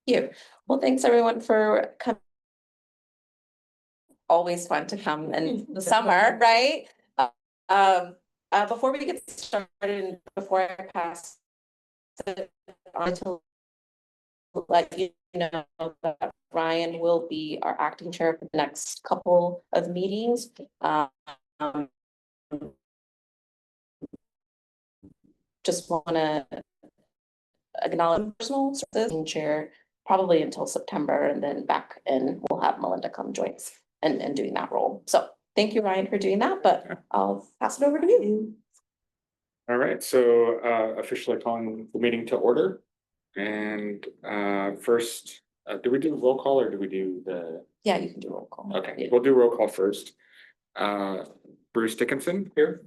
You. Well, thanks everyone for coming. Always fun to come in the summer, right? Before we get started, and before I pass it on to let you know that Ryan will be our acting chair for the next couple of meetings. Just want to acknowledge personal services chair probably until September, and then back and we'll have Melinda come join us and doing that role. So thank you, Ryan, for doing that, but I'll pass it over to you. All right, so officially calling the meeting to order. And first, do we do roll call or do we do the? Yeah, you can do roll call. Okay, we'll do roll call first. Bruce Dickinson here.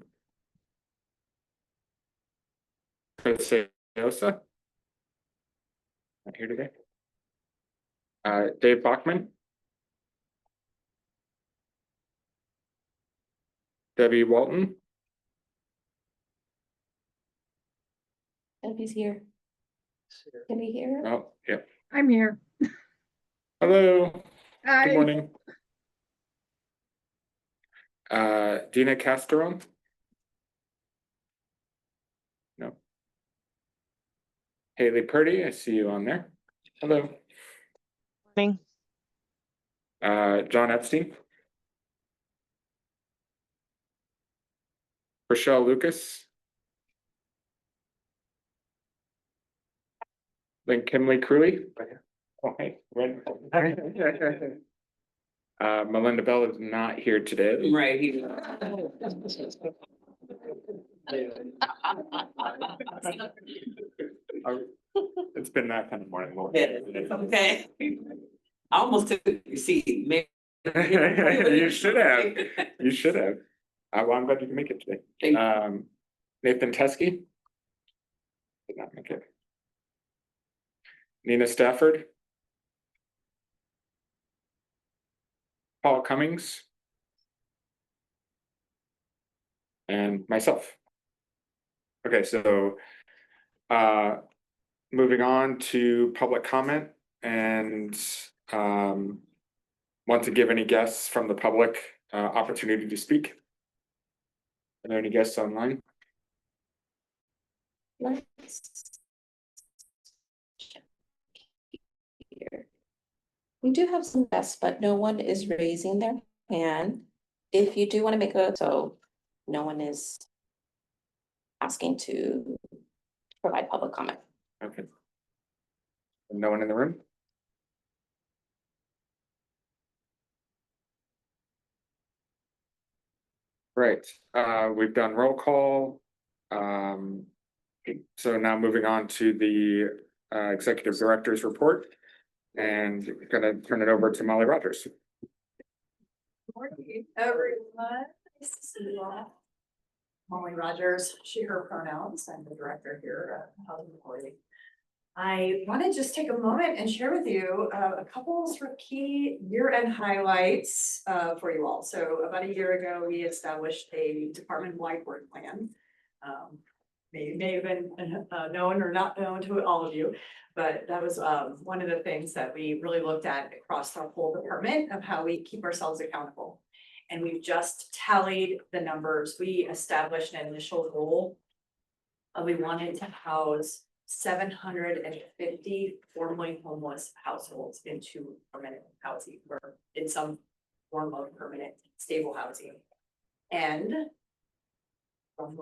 Chris Seosa. Not here today. Dave Bachman. Debbie Walton. Debbie's here. Can we hear her? Oh, yeah. I'm here. Hello. Hi. Good morning. Dina Casteron. No. Haley Purdy, I see you on there. Hello. Morning. John Epstein. Rochelle Lucas. Then Kimberly Crulley. Oh, hey, Red. Melinda Bell is not here today. Right. It's been that kind of morning. Okay. I almost took your seat. Maybe. You should have. You should have. Well, I'm glad you can make it today. Nathan Teskey. Did not make it. Nina Stafford. Paul Cummings. And myself. Okay, so moving on to public comment, and want to give any guests from the public opportunity to speak. Are there any guests online? We do have some guests, but no one is raising their hand. If you do want to make so no one is asking to provide public comment. Okay. No one in the room? Right, we've done roll call. So now moving on to the executive director's report, and gonna turn it over to Molly Rogers. Morning, everyone. Nice to see you all. Molly Rogers, she, her pronouns. I'm the director here at Housing Authority. I want to just take a moment and share with you a couple sort of key year-end highlights for you all. So about a year ago, we established a department-wide work plan. May have been known or not known to all of you, but that was one of the things that we really looked at across our whole department of how we keep ourselves accountable. And we've just tallied the numbers. We established an initial goal. We wanted to house 750 formerly homeless households into permanent housing, or in some form of permanent stable housing. And it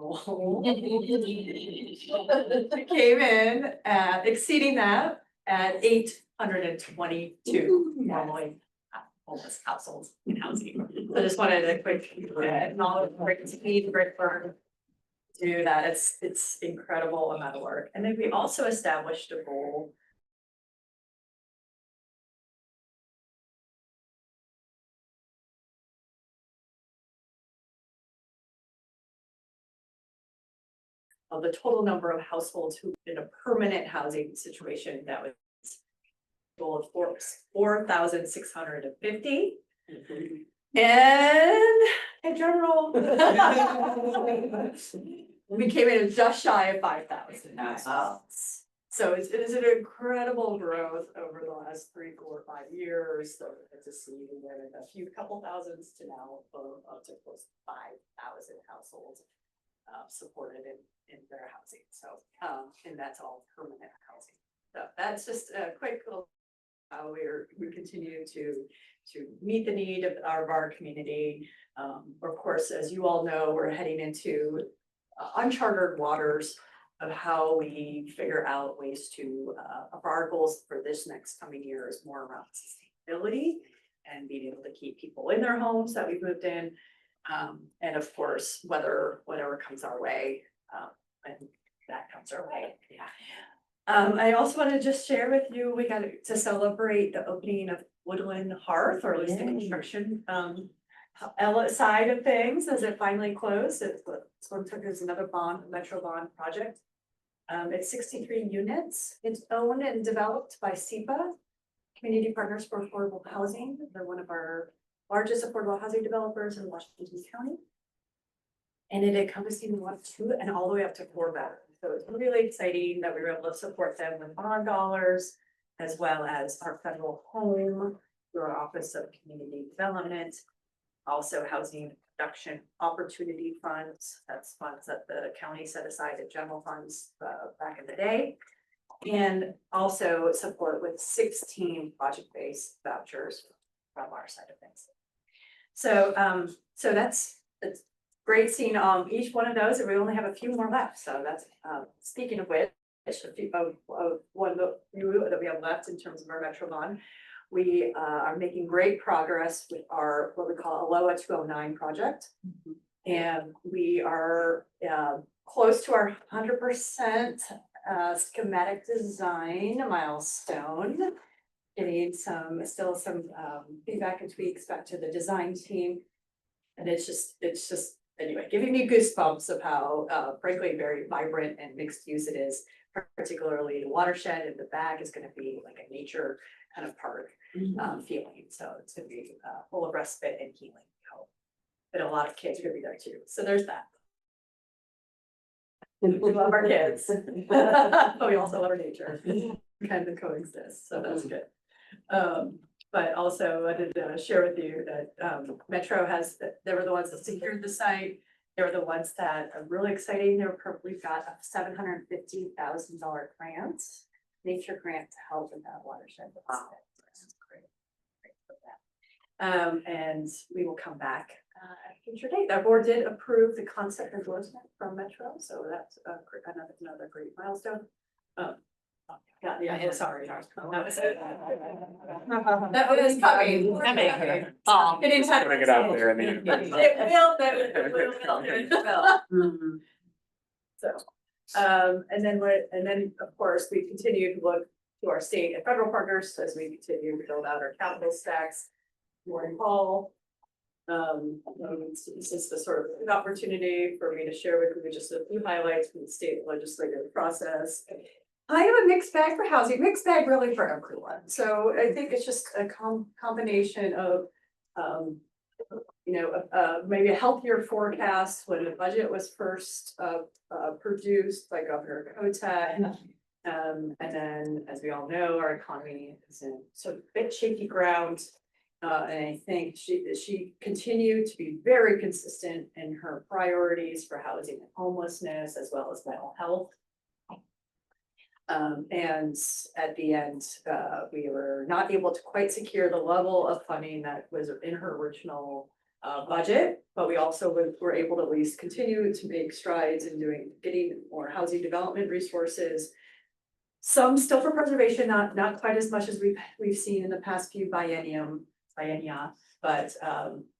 came in at exceeding that at 822 normally homeless households in housing. So I just wanted a quick acknowledge, great firm do that. It's incredible amount of work. And then we also established a goal of the total number of households who in a permanent housing situation. That was a goal of 4,650. And in general, we came in just shy of 5,000. So it is an incredible growth over the last 3, 4, 5 years. So it's to see we went a few couple thousands to now up to close to 5,000 households supported in their housing. So and that's all permanent housing. So that's just a quick little how we continue to meet the need of our community. Of course, as you all know, we're heading into uncharted waters of how we figure out ways to, of our goals for this next coming year is more around sustainability and being able to keep people in their homes that we've moved in. And of course, whatever comes our way, and that comes our way, yeah. I also want to just share with you, we got to celebrate the opening of Woodland Hearth, or at least the construction, side of things as it finally closed. This one took us another Metro bond project. It's 63 units. It's owned and developed by SEPA, Community Partners for Affordable Housing. They're one of our largest affordable housing developers in Washington County. And it encompassing 1, 2, and all the way up to 4 bedrooms. So it's really exciting that we were able to support them with bond dollars, as well as our federal home through our Office of Community Development. Also housing production opportunity funds, that's funds that the county set aside in general funds back in the day. And also support with 16 project-based vouchers from our side of things. So so that's great seeing each one of those, and we only have a few more left. So that's speaking of which, a few one of the few that we have left in terms of our Metro bond. We are making great progress with our what we call ALOA 209 project. And we are close to our 100% schematic design milestone. Getting still some feedback and tweaks back to the design team. And it's just anyway, giving me goosebumps of how frankly very vibrant and mixed use it is, particularly the watershed in the back is going to be like a nature kind of park feeling. So it's going to be full of respite and healing, I hope. But a lot of kids are going to be there too. So there's that. We love our kids, but we also love our nature. Kind of coexist, so that's good. But also I did share with you that Metro they were the ones that secured the site. They were the ones that are really exciting. We've got a $750,000 grant, nature grant to help in that watershed. Wow. Great. And we will come back at a future date. Our board did approve the concept endorsement from Metro, so that's another great milestone. Yeah, sorry. That was coming. It is Putting it out there. So, and then of course, we continue to look to our state and federal partners as we continue to build out our capital stacks. Morning Hall. This is the sort of an opportunity for me to share with you just a few highlights from the state legislative process. I have a mixed bag for housing, mixed bag really for everyone. So I think it's just a combination of, maybe a healthier forecast when the budget was first produced by Governor Kotek. And then, as we all know, our economy is in sort of a bit shaky ground. And I think she continued to be very consistent in her priorities for housing and homelessness, as well as mental health. And at the end, we were not able to quite secure the level of funding that was in her original budget, but we also were able to at least continue to make strides in getting more housing development resources. Some still for preservation, not quite as much as we've seen in the past few biennia, but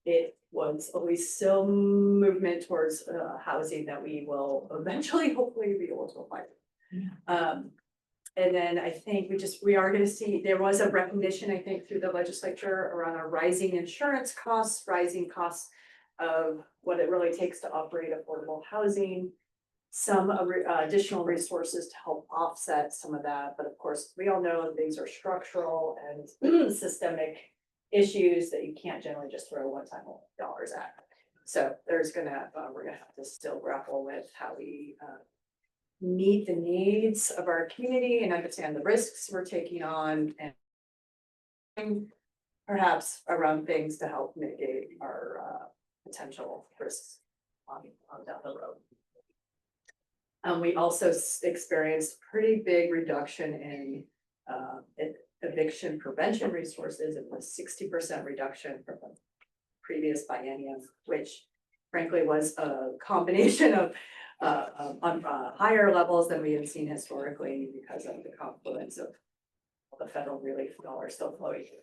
it was at least some movement towards housing that we will eventually, hopefully, be able to apply. And then I think we are going to see, there was a recognition, I think, through the legislature around our rising insurance costs, rising costs of what it really takes to operate affordable housing, some additional resources to help offset some of that. But of course, we all know these are structural and systemic issues that you can't generally just throw one-time dollars at. So we're gonna have to still grapple with how we meet the needs of our community and understand the risks we're taking on and perhaps around things to help mitigate our potential risks on down the road. We also experienced pretty big reduction in eviction prevention resources. It was 60% reduction from the previous biennium, which frankly was a combination of on higher levels than we had seen historically because of the confluence of the federal relief dollars still flowing through.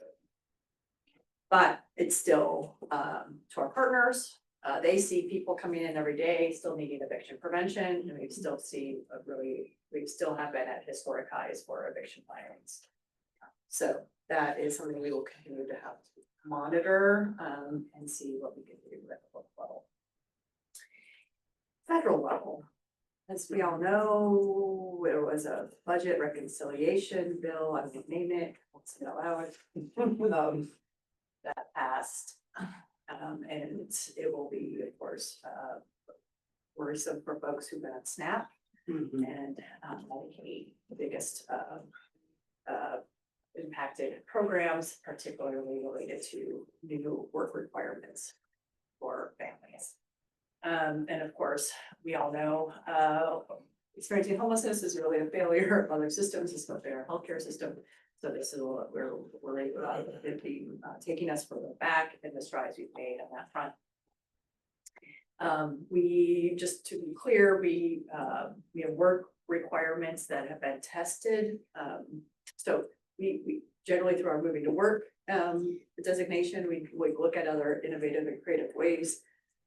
But it's still to our partners, they see people coming in every day, still needing eviction prevention, and we've still seen we still have been at historic highs for eviction filings. So that is something we will continue to have to monitor and see what we can do at the local level. Federal level, as we all know, there was a budget reconciliation bill, I won't name it, won't say it out loud, that passed. And it will be, of course, worrisome for folks who've been on SNAP and Medicaid, the biggest impacted programs, particularly related to new work requirements for families. And of course, we all know experiencing homelessness is really a failure of other systems, especially our healthcare system. So this is what we're taking us further back in the strides we've made on that front. We, just to be clear, we have work requirements that have been tested. So we generally through our moving to work designation, we look at other innovative and creative ways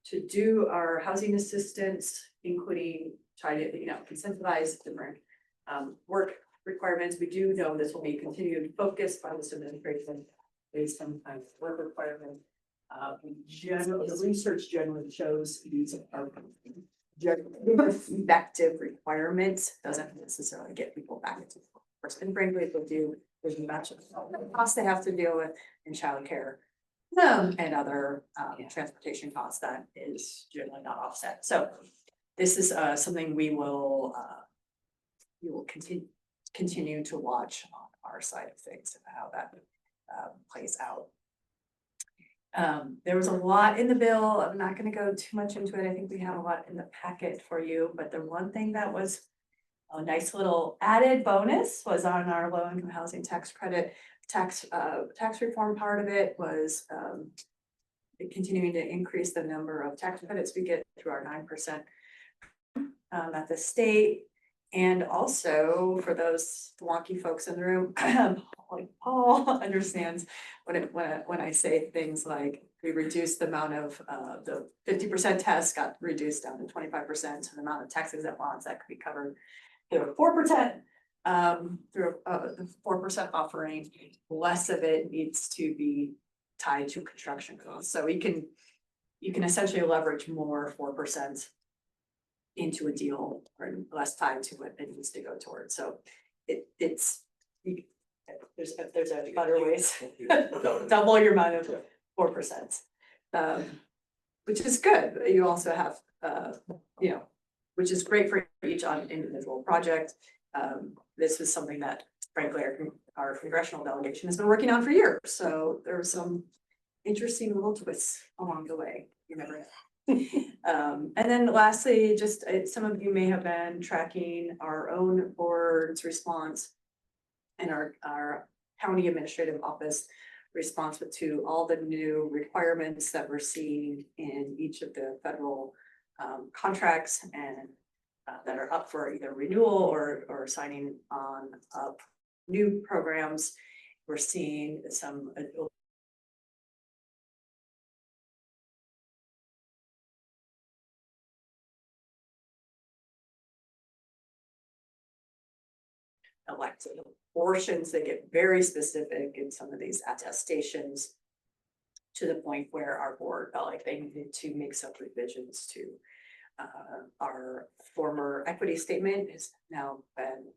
to do our housing assistance, including try to, incentivize different work requirements. We do know this will be continued focus by this administration based on kind of work requirement. The research generally shows these are effective requirements, doesn't necessarily get people back into the workforce. And frankly, if they do, there's a bunch of costs they have to deal with in childcare and other transportation costs that is generally not offset. So this is something we will continue to watch on our side of things and how that plays out. There was a lot in the bill. I'm not going to go too much into it. I think we have a lot in the packet for you, but the one thing that was a nice little added bonus was on our low income housing tax credit. Tax reform part of it was continuing to increase the number of tax credits we get through our 9% at the state. And also for those wonky folks in the room, like Paul understands when I say things like we reduced the amount of the 50% test got reduced down to 25%, so the amount of tax exempt bonds that could be covered through 4%. Through the 4% offering, less of it needs to be tied to construction costs. So you can essentially leverage more 4% into a deal or less tied to what it needs to go towards. So there's a better ways. Double your amount of 4%, which is good. You also have, which is great for each individual project. This is something that frankly our congressional delegation has been working on for years. So there are some interesting little twists along the way. You never know. And then lastly, just some of you may have been tracking our own board's response and our county administrative office response to all the new requirements that we're seeing in each of the federal contracts and that are up for either renewal or signing on up new programs. We're seeing some elected portions that get very specific in some of these attestations to the point where our board felt like they needed to make some revisions to our former equity statement has now been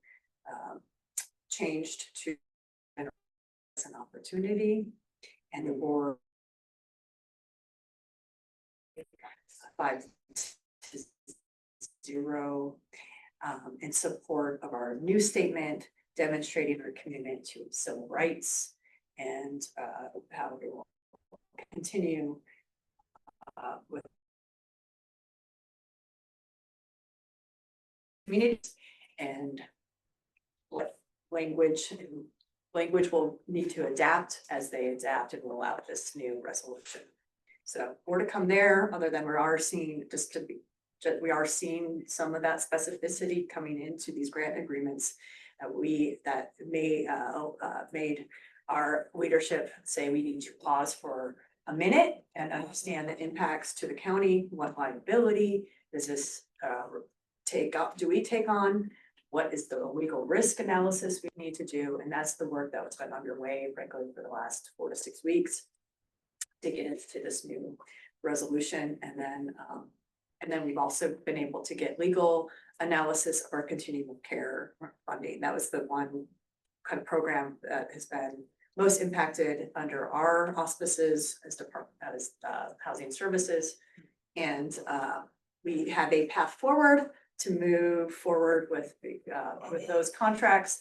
changed to an opportunity, and the board 5-0 in support of our new statement demonstrating our commitment to civil rights and how we will continue with communities and what language will need to adapt as they adapt and roll out this new resolution. So more to come there, other than we are seeing, we are seeing some of that specificity coming into these grant agreements that made our leadership say we need to pause for a minute and understand the impacts to the county. What liability does this do we take on? What is the legal risk analysis we need to do? And that's the work that's been underway, frankly, for the last 4 to 6 weeks to get into this new resolution. And then we've also been able to get legal analysis of our continuum of care funding. That was the one kind of program that has been most impacted under our auspices as Housing Services. And we have a path forward to move forward with those contracts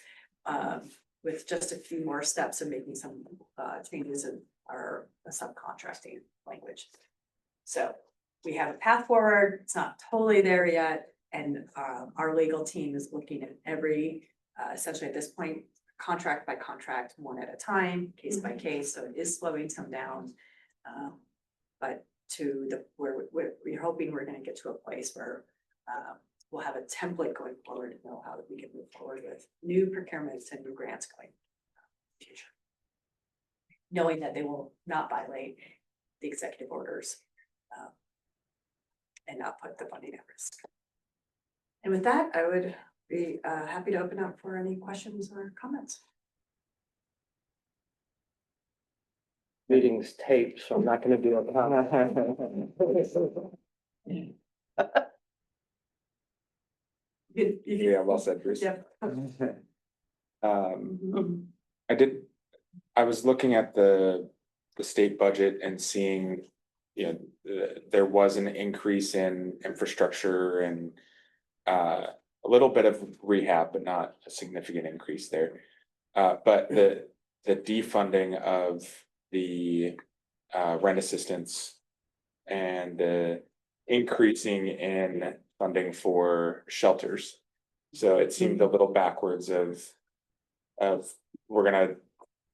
with just a few more steps of making some changes in our subcontracting language. So we have a path forward. It's not totally there yet. And our legal team is looking at every, essentially at this point, contract by contract, one at a time, case by case. So it is slowing some down. But where we're hoping we're going to get to a place where we'll have a template going forward to know how we can move forward with new procurements and new grants going in the future. Knowing that they will not violate the executive orders and not put the funding at risk. And with that, I would be happy to open up for any questions or comments. Meeting's taped, so I'm not gonna do it. Yeah, well said, Bruce. Yeah. I was looking at the state budget and seeing, there was an increase in infrastructure and a little bit of rehab, but not a significant increase there. But the defunding of the rent assistance and the increasing in funding for shelters. So it seemed a little backwards of we're gonna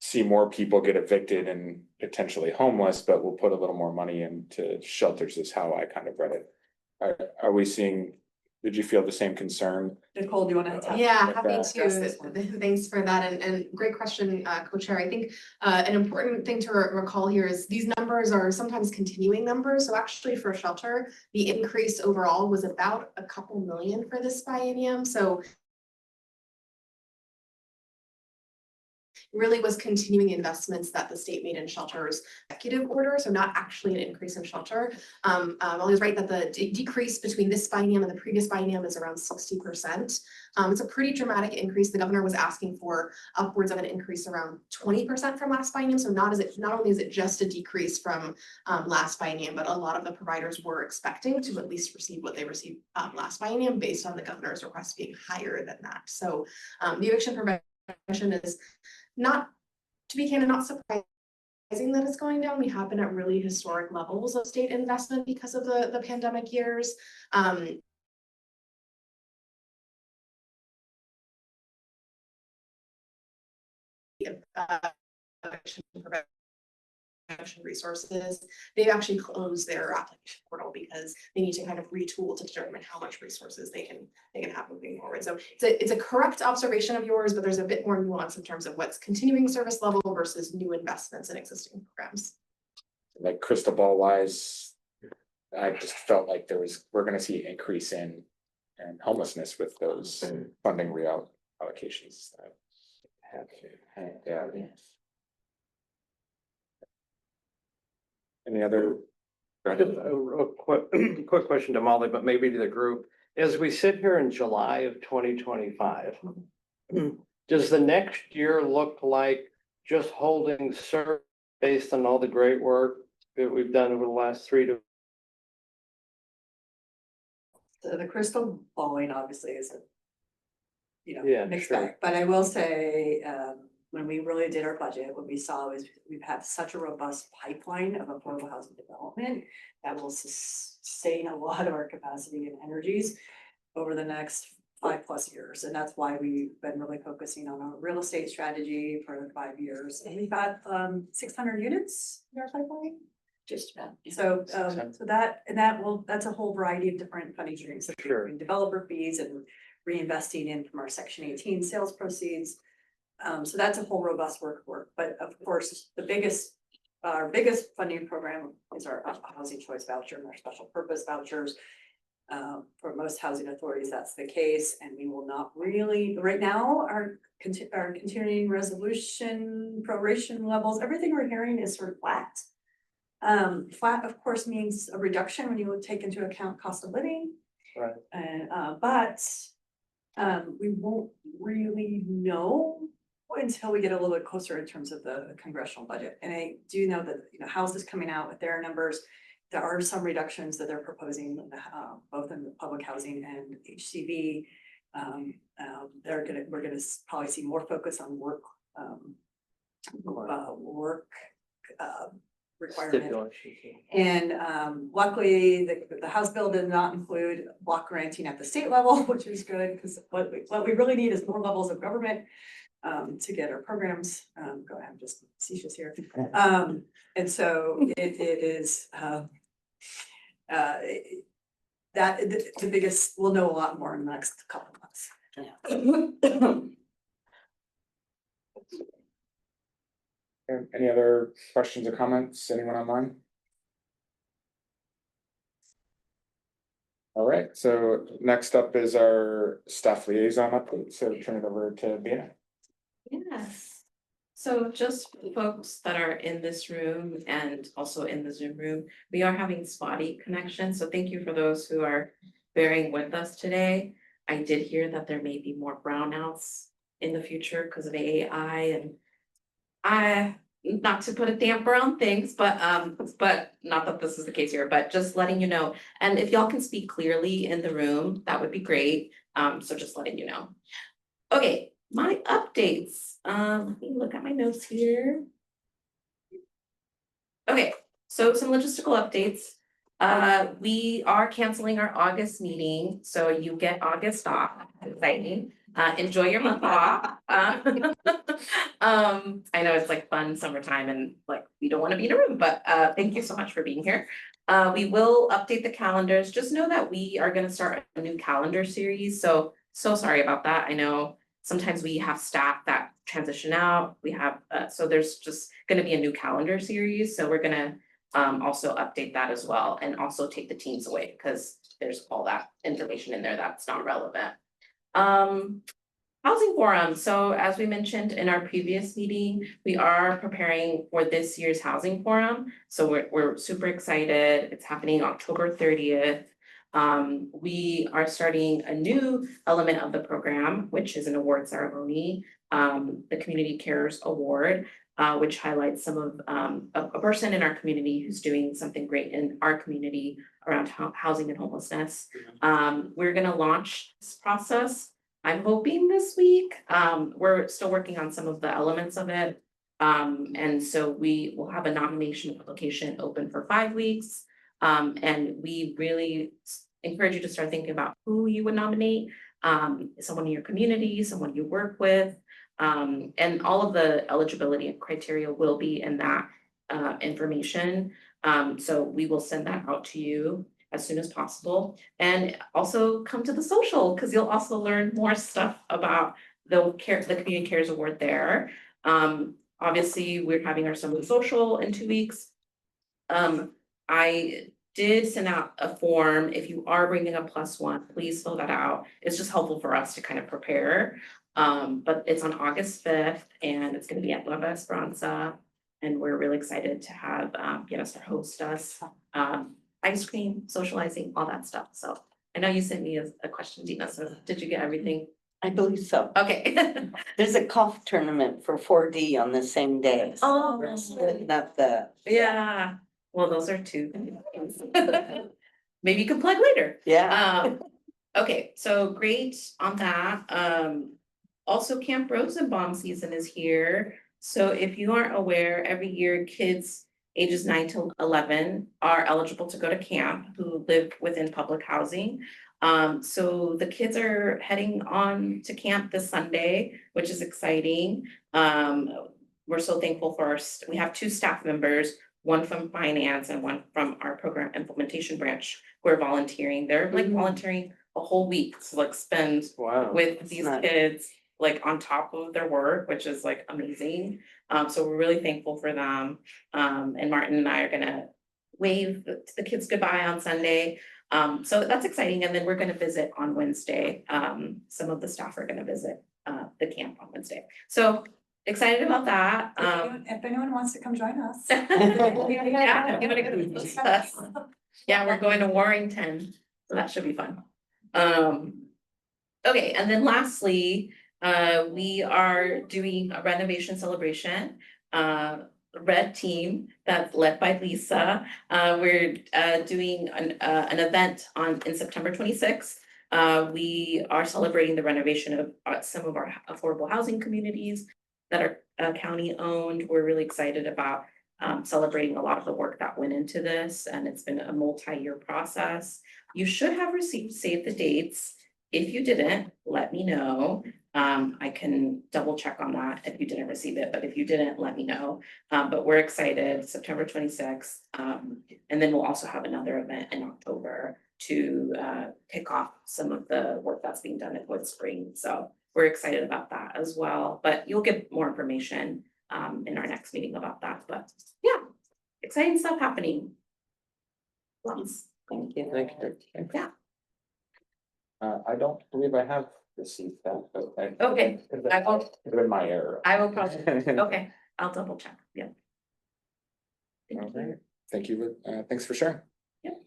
see more people get evicted and potentially homeless, but we'll put a little more money into shelters is how I kind of read it. Are we seeing, did you feel the same concern? Nicole, do you want to? Yeah, Like happy that. Address this one. to, thanks for that, and great question, Co-Chair. I think an important thing to recall here is these numbers are sometimes continuing numbers. So actually for shelter, the increase overall was about a couple million for this biennium. So really was continuing investments that the state made in shelters executive order, so not actually an increase in shelter. Molly was right that the decrease between this biennium and the previous biennium is around 60%. It's a pretty dramatic increase. The governor was asking for upwards of an increase around 20% from last biennium. So not only is it just a decrease from last biennium, but a lot of the providers were expecting to at least receive what they received last biennium based on the governor's request being higher than that. So the eviction prevention is not, to be candid, not surprising that it's going down. We have been at really historic levels of state investment because of the pandemic years. Resources, they've actually closed their application portal because they need to kind of retool to determine how much resources they can have moving forward. So it's a correct observation of yours, but there's a bit more nuance in terms of what's continuing service level versus new investments in existing programs. Like crystal ball wise, I just felt like we're gonna see an increase in homelessness with those funding reallocations. Yeah. Any other? Go Just ahead. a real quick question to Molly, but maybe to the group. As we sit here in July of 2025, does the next year look like just holding serve based on all the great work that we've done over the last 3 to? The crystal balling obviously is Yeah, mixed sure. bag. But I will say, when we really did our budget, what we saw was we've had such a robust pipeline of affordable housing development that will sustain a lot of our capacity and energies over the next 5+ years. And that's why we've been really focusing on a real estate strategy for 5 years. And we've got 600 units in our pipeline. Just about. So, that's a whole variety of different funding streams. Sure. Between developer fees and reinvesting in from our Section 18 sales proceeds. So that's a whole robust work, but of course, our biggest funding program is our housing choice voucher and our special purpose vouchers. For most housing authorities, that's the case, and we will not really, right now, our continuing resolution proration levels, everything we're hearing is sort of flat. Flat, of course, means a reduction when you take into account cost of living. Right. And, we won't really know until we get a little bit closer in terms of the congressional budget. And I do know that, House is coming out with their numbers. There are some reductions that they're proposing, both in the public housing and HCV. We're gonna probably see more focus on work requirement. Stipulations. And luckily, the House bill did not include block granting at the state level, which is good, because what we really need is more levels of government to get our programs, go ahead, I'm just facetious here. And so it is that the biggest, we'll know a lot more in the next couple of months. Any other questions or comments? Anyone online? All right, so next up is our staff liaison update, so turn it over to Bina. Yes. So just for the folks that are in this room and also in the Zoom room, we are having spotty connection, so thank you for those who are bearing with us today. I did hear that there may be more brownouts in the future because of AI, and not to put a damper on things, but not that this is the case here, but just letting you know. And if y'all can speak clearly in the room, that would be great. So just letting you know. Okay, my updates. Let me look at my notes here. Okay, so some logistical updates. We are canceling our August meeting, so you get August off. Exciting. Enjoy your month off. I know it's like fun summertime and like we don't want to be in a room, but thank you so much for being here. We will update the calendars. Just know that we are going to start a new calendar series. So sorry about that. I know sometimes we have staff that transition out. We have so there's just going to be a new calendar series. So we're going to also update that as well, and also take the teams away because there's all that information in there that's not relevant. Housing forum. So as we mentioned in our previous meeting, we are preparing for this year's housing forum. So we're super excited. It's happening October 30th. We are starting a new element of the program, which is an award ceremony, the Community Cares Award, which highlights some of a person in our community who's doing something great in our community around housing and homelessness. We're gonna launch this process, I'm hoping this week. We're still working on some of the elements of it. And so we will have a nomination application open for 5 weeks. And we really encourage you to start thinking about who you would nominate, someone in your community, someone you work with. And all of the eligibility criteria will be in that information. So we will send that out to you as soon as possible. And also come to the social, because you'll also learn more stuff about the Community Cares Award there. Obviously, we're having our summer social in 2 weeks. I did send out a form. If you are bringing a +1, please fill that out. It's just helpful for us to kind of prepare. But it's on August 5th and it's gonna be at Nueva Esperanza. And we're really excited to have Guinness host us. Ice cream, socializing, all that stuff. So I know you sent me a question, Dina, so did you get everything? I believe so. Okay. There's a golf tournament for 4D on the same day. Oh. We're splitting up the, Yeah, well, those are two. Maybe you can plug later. yeah. Okay, so great on that. Also Camp Rosenbaum season is here. So if you aren't aware, every year kids ages 9 to 11 are eligible to go to camp who live within public housing. So the kids are heading on to camp this Sunday, which is exciting. We're so thankful for we have 2 staff members, one from finance and one from our program implementation branch, who are volunteering. They're like volunteering a whole week to like spend Wow. with these nice. kids, like on top of their work, which is like amazing. So we're really thankful for them. And Martin and I are gonna wave the kids goodbye on Sunday. So that's exciting. And then we're gonna visit on Wednesday. Some of the staff are gonna visit the camp on Wednesday. So excited about that. If anyone wants to come join us. Yeah, if you wanna go with us. Yeah, we're going to Warrington, so that should be fun. Okay, and then lastly, we are doing a renovation celebration. Red team that's led by Lisa. We're doing an event in September 26th. We are celebrating the renovation of some of our affordable housing communities that are county owned. We're really excited about celebrating a lot of the work that went into this, and it's been a multi-year process. You should have received save the dates. If you didn't, let me know. I can double check on that if you didn't receive it, but if you didn't, let me know. But we're excited, September 26th. And then we'll also have another event in October to kick off some of the work that's being done at Wood Spring. So we're excited about that as well, but you'll get more information in our next meeting about that. But yeah, exciting stuff happening. Lots. Thank you. Thank you. Yeah. I don't believe I have received that, but. Okay, I will, It's been my error. I will probably, okay, I'll double check, yeah. Thank you. Okay, thank you, thanks for sharing. Yep.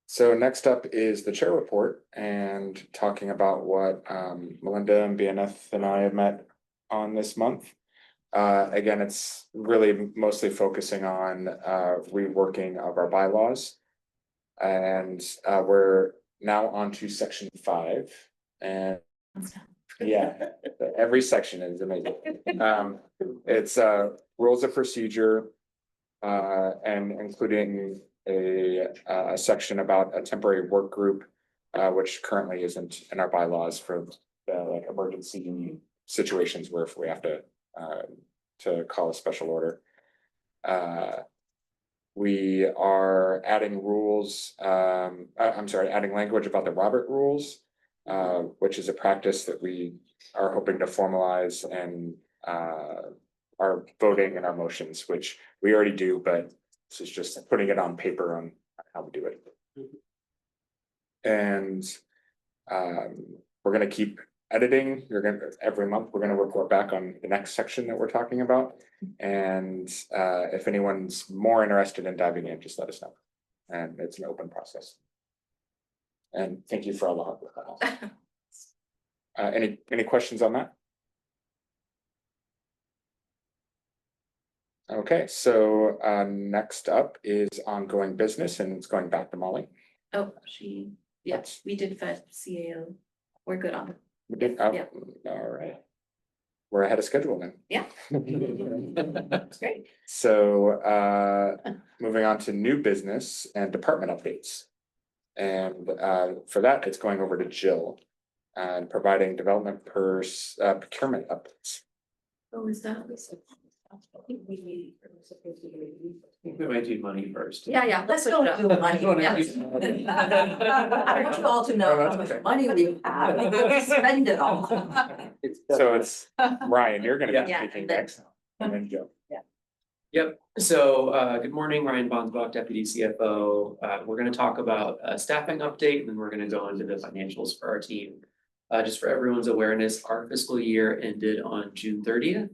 So next up is the chair report and talking about what Melinda and BNF and I have met on this month. Again, it's really mostly focusing on reworking of our bylaws. And we're now on to section 5, and yeah, every section is amazing. It's rules of procedure, and including a section about a temporary work group, which currently isn't in our bylaws for the like emergency situations where if we have to call a special order. We are adding rules, I'm sorry, adding language about the Robert rules, which is a practice that we are hoping to formalize and are voting in our motions, which we already do, but this is just putting it on paper on how we do it. And we're gonna keep editing. Every month, we're gonna report back on the next section that we're talking about. And if anyone's more interested in diving in, just let us know. And it's an open process. And thank you for all the hard work. Any questions on that? Okay, so next up is ongoing business, and it's going back to Molly. Oh, yes, we did fed CAO. We're good on it. We did, oh, Yeah. all right. We're ahead of schedule then. Yeah. That's great. So moving on to new business and department updates. And for that, it's going over to Jill and providing development procurement updates. Oh, is that? We might do money first. Yeah, Let's go do money. Yes. I want you all to know how much money we have, spend it all. So it's Ryan, you're gonna be Yeah. speaking next, and then Jill. Yep, so good morning, Ryan Bonsbach, Deputy CFO. We're gonna talk about a staffing update, and then we're gonna go into the financials for our team. Just for everyone's awareness, our fiscal year ended on June 30th.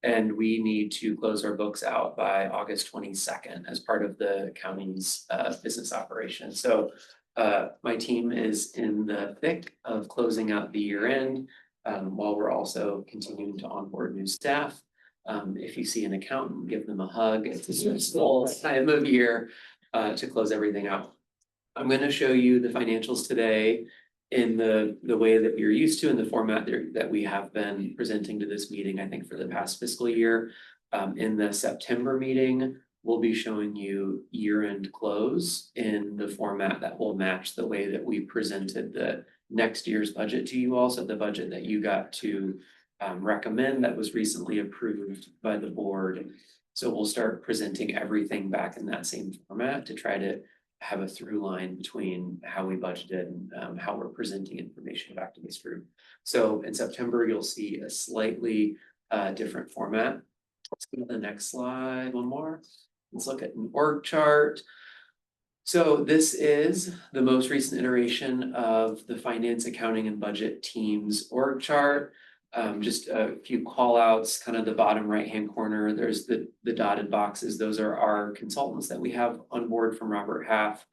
And we need to close our books out by August 22nd as part of the county's business operation. So my team is in the thick of closing out the year end, while we're also continuing to onboard new staff. If you see an accountant, give them a hug. It's a stressful time of year to close everything out. I'm going to show you the financials today. in the way that you're used to, in the format that we have been presenting to this meeting, I think for the past fiscal year. In the September meeting, we'll be showing you year-end close in the format that will match the way that we presented the next year's budget to you all. So the budget that you got to recommend that was recently approved by the board. So we'll start presenting everything back in that same format to try to have a through line between how we budgeted and how we're presenting information back to this group. So in September, you'll see a slightly different format. Let's go to the next slide, one more. Let's look at an org chart. So this is the most recent iteration of the finance, accounting, and budget team's org chart. Just a few call outs, kind of the bottom right-hand corner, there's the dotted boxes. Those are our consultants that we have on board from Robert Half.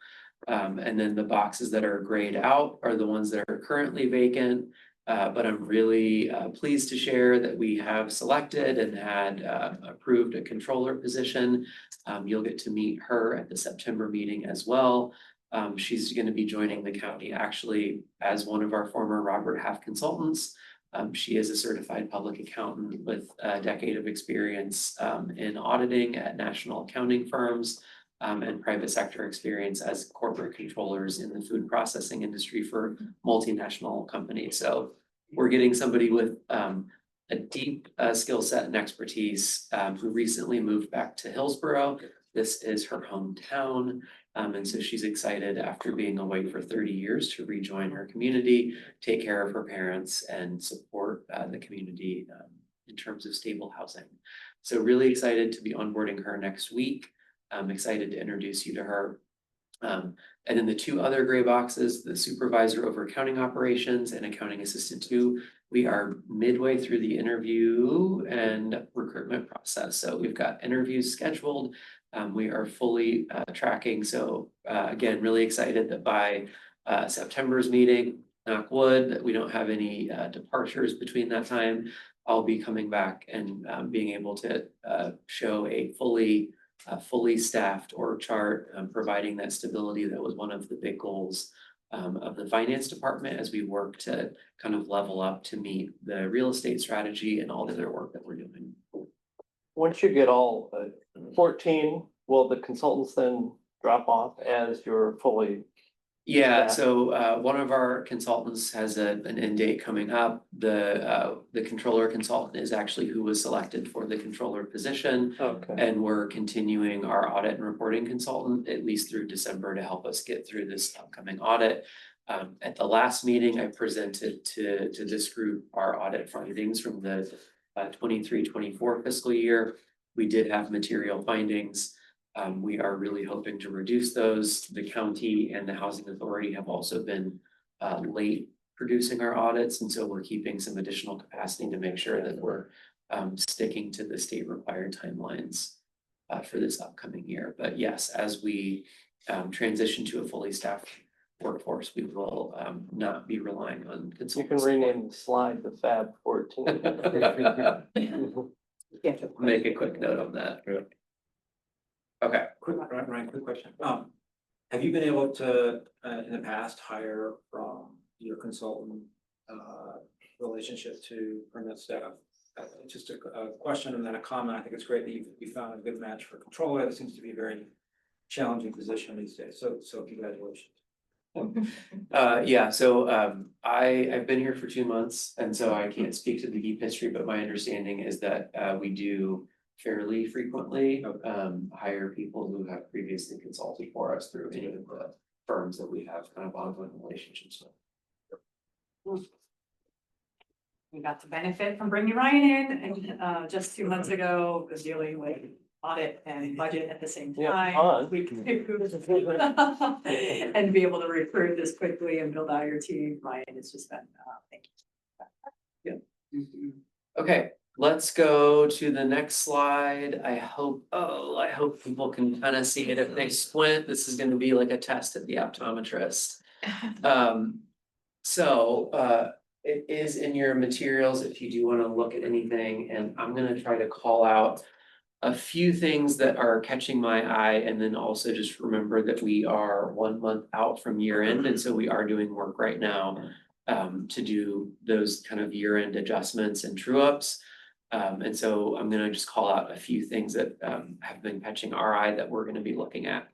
And then the boxes that are grayed out are the ones that are currently vacant. But I'm really pleased to share that we have selected and had approved a controller position. You'll get to meet her at the September meeting as well. She's going to be joining the county actually as one of our former Robert Half consultants. She is a certified public accountant with a decade of experience in auditing at national accounting firms and private sector experience as corporate controllers in the food processing industry for multinational companies. So we're getting somebody with a deep skill set and expertise who recently moved back to Hillsborough. This is her hometown. And so she's excited after being away for 30 years to rejoin her community, take care of her parents and support the community in terms of stable housing. So really excited to be onboarding her next week. I'm excited to introduce you to her. And then the two other gray boxes, the supervisor over accounting operations and accounting assistant 2, we are midway through the interview and recruitment process. So we've got interviews scheduled. We are fully tracking. So again, really excited that by September's meeting, knock wood, that we don't have any departures between that time. I'll be coming back and being able to show a fully staffed org chart, providing that stability that was one of the big goals of the finance department as we work to kind of level up to meet the real estate strategy and all the other work that we're doing. Once you get all 14, will the consultants then drop off as you're fully? Yeah, so one of our consultants has an end date coming up. The controller consultant is actually who was selected for the controller position. Okay. And we're continuing our audit and reporting consultant at least through December to help us get through this upcoming audit. At the last meeting, I presented to this group our audit findings from the 23-24 fiscal year. We did have material findings. We are really hoping to reduce those. The county and the housing authority have also been late producing our audits. And so we're keeping some additional capacity to make sure that we're sticking to the state required timelines for this upcoming year. But yes, as we transition to a fully staffed workforce, we will not be relying on You consultants. can rename the slide the Fab 14. Make a quick note on that. Yeah. Okay. Ryan, quick question. Have you been able to, in the past, hire from your consultant, relationship to permanent staff? Just a question and then a comment. I think it's great that you found a good match for controller. It seems to be a very challenging position these days. So congratulations. Yeah, so I've been here for 2 months, and so I can't speak to the deep history, but my understanding is that we do fairly frequently hire people who have previously consulted for us through any of the firms that we have kind of ongoing relationships with. We got the benefit from bringing Ryan in and just 2 months ago was dealing with audit and budget at the same Yeah, time. fun. We could and be able to recruit this quickly and build out your team. Ryan, it's just been thank you. Okay, let's go to the next slide. I hope people can kind of see it if they squint. This is going to be like a test at the optometrist. It is in your materials if you do want to look at anything, and I'm going to try to call out a few things that are catching my eye, and then also just remember that we are 1 month out from year end, and so we are doing work right now to do those kind of year end adjustments and true ups. And so I'm gonna just call out a few things that have been catching our eye that we're gonna be looking at.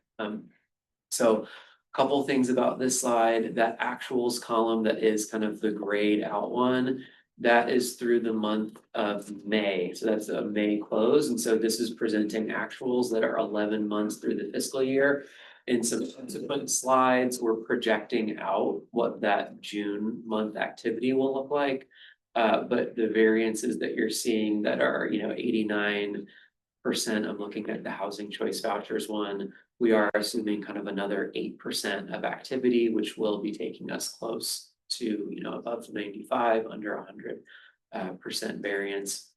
So a couple things about this slide, that actuals column that is kind of the grayed out one, that is through the month of May. So that's a May close. And so this is presenting actuals that are 11 months through the fiscal year. In some subsequent slides, we're projecting out what that June month activity will look like. But the variances that you're seeing that are, 89%, I'm looking at the housing choice vouchers one. We are assuming kind of another 8% of activity, which will be taking us close to, above 95, under 100% variance.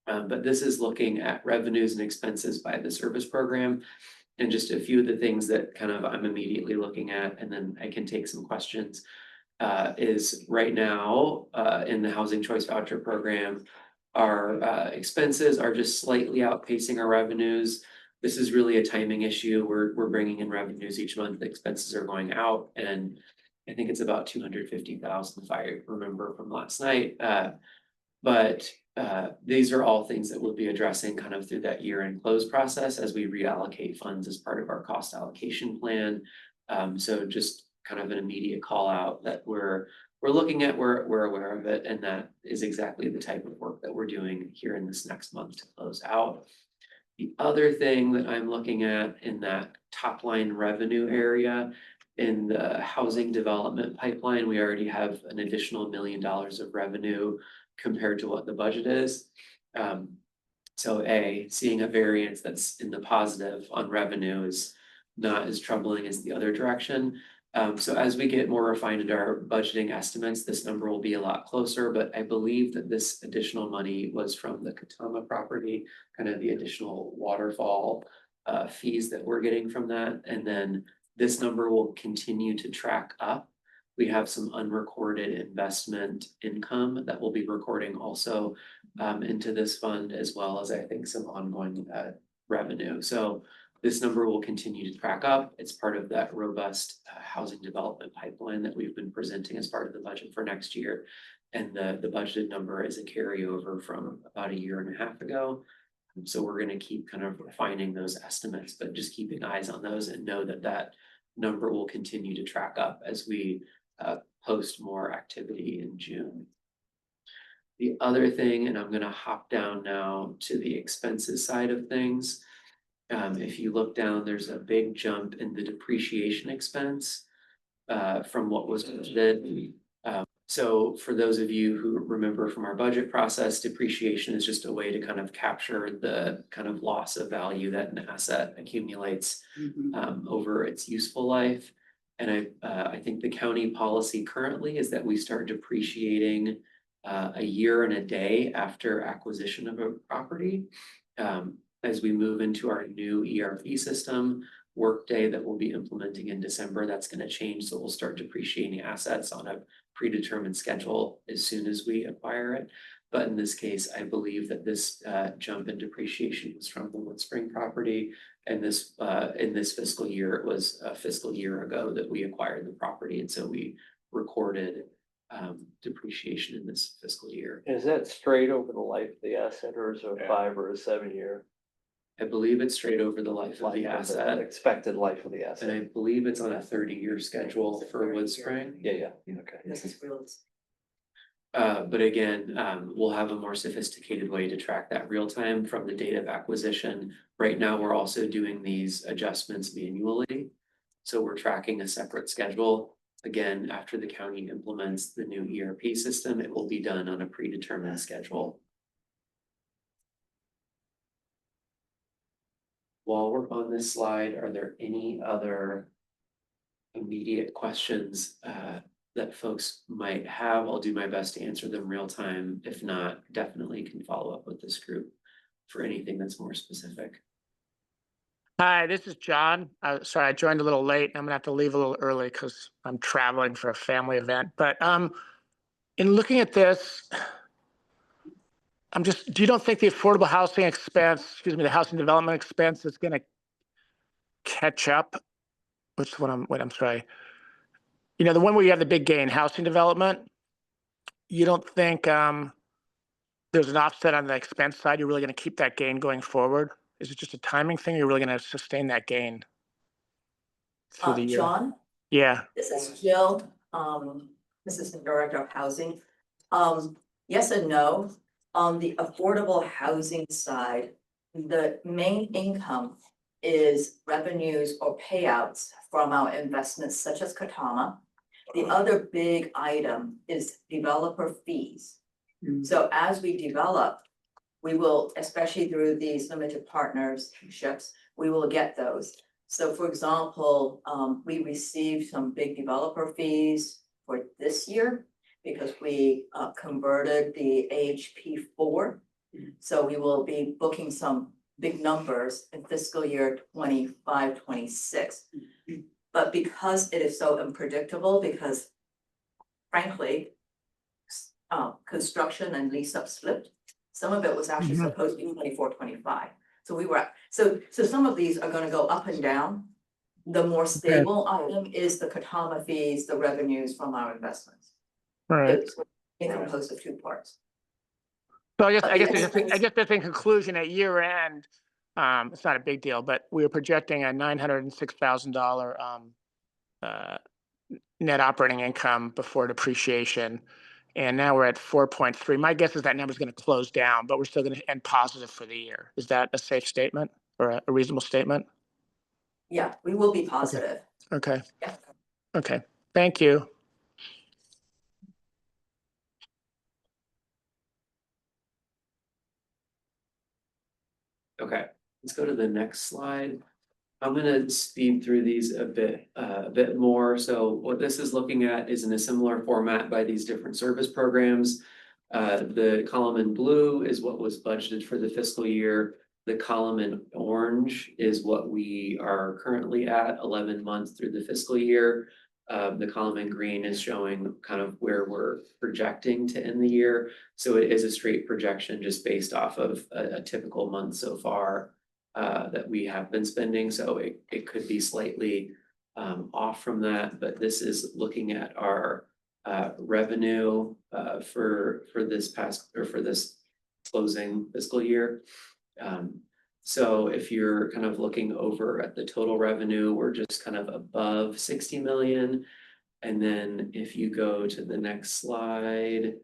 But this is looking at revenues and expenses by the service program. And just a few of the things that kind of I'm immediately looking at, and then I can take some questions. Is right now, in the housing choice voucher program, our expenses are just slightly outpacing our revenues. This is really a timing issue. We're bringing in revenues each month, the expenses are going out, and I think it's about 250,000 if I remember from last night. But these are all things that we'll be addressing kind of through that year-end close process as we reallocate funds as part of our cost allocation plan. So just kind of an immediate call out that we're looking at, we're aware of it, and that is exactly the type of work that we're doing here in this next month to close out. The other thing that I'm looking at in that top line revenue area, in the housing development pipeline, we already have an additional $1 million of revenue compared to what the budget is. So seeing a variance that's in the positive on revenue is not as troubling as the other direction. So as we get more refined into our budgeting estimates, this number will be a lot closer, but I believe that this additional money was from the Katama property, kind of the additional waterfall fees that we're getting from that. And then this number will continue to track up. We have some unrecorded investment income that we'll be recording also into this fund, as well as I think some ongoing revenue. So this number will continue to track up. It's part of that robust housing development pipeline that we've been presenting as part of the budget for next year. And the budgeted number is a carryover from about 1.5 years ago. So we're going to keep kind of refining those estimates, but just keeping eyes on those and know that that number will continue to track up as we post more activity in June. The other thing, and I'm going to hop down now to the expenses side of things. If you look down, there's a big jump in the depreciation expense from what was budgeted. So for those of you who remember from our budget process, depreciation is just a way to kind of capture the kind of loss of value that an asset accumulates over its useful life. And I think the county policy currently is that we start depreciating a year and a day after acquisition of a property. As we move into our new ERP system, Workday, that we'll be implementing in December, that's going to change. So we'll start depreciating assets on a predetermined schedule as soon as we acquire it. But in this case, I believe that this jump in depreciation was from the Woodspring property. And this in this fiscal year, it was a fiscal year ago that we acquired the property. And so we recorded depreciation in this fiscal year. Is that straight over the life of the asset, or is it a 5 or a 7 year? I believe it's straight over the life of the asset. Expected life of the And asset. I believe it's on a 30-year schedule for Woodspring. Yeah, okay. This is real. But again, we'll have a more sophisticated way to track that real time from the date of acquisition. Right now, we're also doing these adjustments manually. So we're tracking a separate schedule. Again, after the county implements the new ERP system, it will be done on a predetermined schedule. While we're on this slide, are there any other immediate questions that folks might have? I'll do my best to answer them real time. If not, definitely can follow up with this group for anything that's more specific. Hi, this is John. Sorry, I joined a little late. I'm gonna have to leave a little early because I'm traveling for a family event. But in looking at this, you don't think the affordable housing expense, excuse me, the housing development expense is gonna catch up? Which one I'm sorry. You know, the one where you have the big gain, housing development, you don't think there's an offset on the expense side? You're really gonna keep that gain going forward? Is it just a timing thing? You're really gonna sustain that gain through the year? John, Yeah, this is Jill, Assistant Director of Housing. Yes and no. On the affordable housing side, the main income is revenues or payouts from our investments such as Katama. The other big item is developer fees. So as we develop, we will, especially through these limited partnerships, we will get those. So for example, we received some big developer fees for this year because we converted the AHP 4. So we will be booking some big numbers in fiscal year 25, 26. But because it is so unpredictable, because frankly, construction and lease up slipped, some of it was actually supposed to be 24, 25. So we were, so some of these are gonna go up and down. The more stable item is the Katama fees, the revenues from our investments. all right. It's composed of two parts. So I guess that's in conclusion at year end, it's not a big deal, but we were projecting a $906,000 net operating income before depreciation. And now we're at 4.3. My guess is that number's gonna close down, but we're still gonna end positive for the year. Is that a safe statement or a reasonable statement? Yeah, we will be positive. Okay, Yeah. okay, thank you. Okay, let's go to the next slide. I'm gonna speed through these a bit more. So what this is looking at is in a similar format by these different service programs. The column in blue is what was budgeted for the fiscal year. The column in orange is what we are currently at 11 months through the fiscal year. The column in green is showing kind of where we're projecting to end the year. So it is a straight projection just based off of a typical month so far that we have been spending. So it could be slightly off from that, but this is looking at our revenue for this past or for this closing fiscal year. So if you're kind of looking over at the total revenue, we're just kind of above 60 million. And then if you go to the next slide,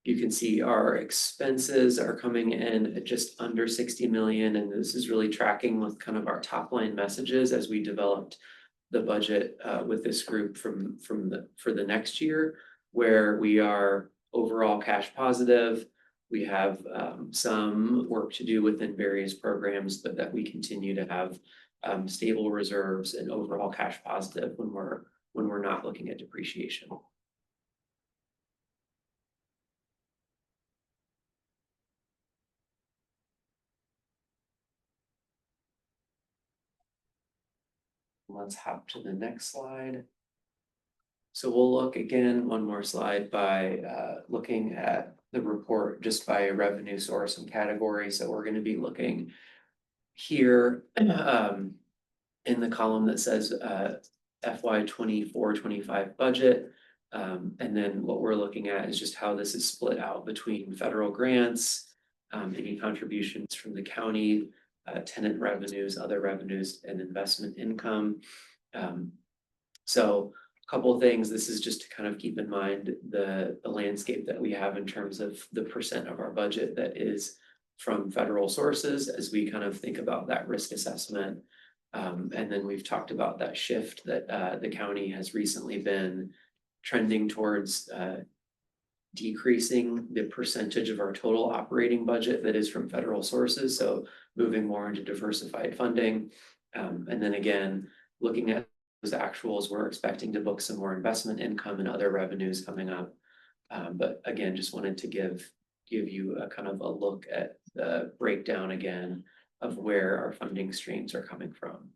you can see our expenses are coming in at just under 60 million. And this is really tracking with kind of our top line messages as we developed the budget with this group for the next year, where we are overall cash positive. We have some work to do within various programs, but that we continue to have stable reserves and overall cash positive when we're not looking at depreciation. Let's hop to the next slide. So we'll look again, one more slide by looking at the report just by revenue source and category. So we're going to be looking here in the column that says FY 24-25 budget. And then what we're looking at is just how this is split out between federal grants, any contributions from the county, tenant revenues, other revenues, and investment income. So a couple of things, this is just to kind of keep in mind the landscape that we have in terms of the percent of our budget that is from federal sources as we kind of think about that risk assessment. And then we've talked about that shift that the county has recently been trending towards decreasing the percentage of our total operating budget that is from federal sources. So moving more into diversified funding. And then again, looking at those actuals, we're expecting to book some more investment income and other revenues coming up. But again, just wanted to give you a kind of a look at the breakdown again of where our funding streams are coming from.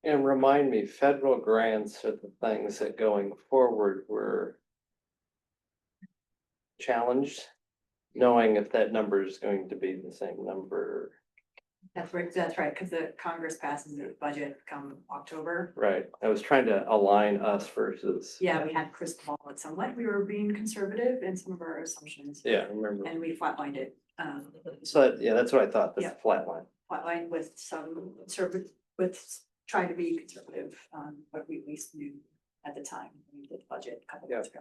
And remind me, federal grants are the things that going forward were challenged. knowing if that number is going to be the same number. That's right, because the Congress passes the budget come October. Right, I was trying to align us versus. Yeah, we had crystal ball at somewhat, we were being conservative in some of our assumptions. Yeah, I remember. And we flatlined it, So, yeah, that's what I thought, the Yeah. flat line. flatlined with some conservative, with trying to be conservative, but we at least knew at the time when we did the budget a couple months ago.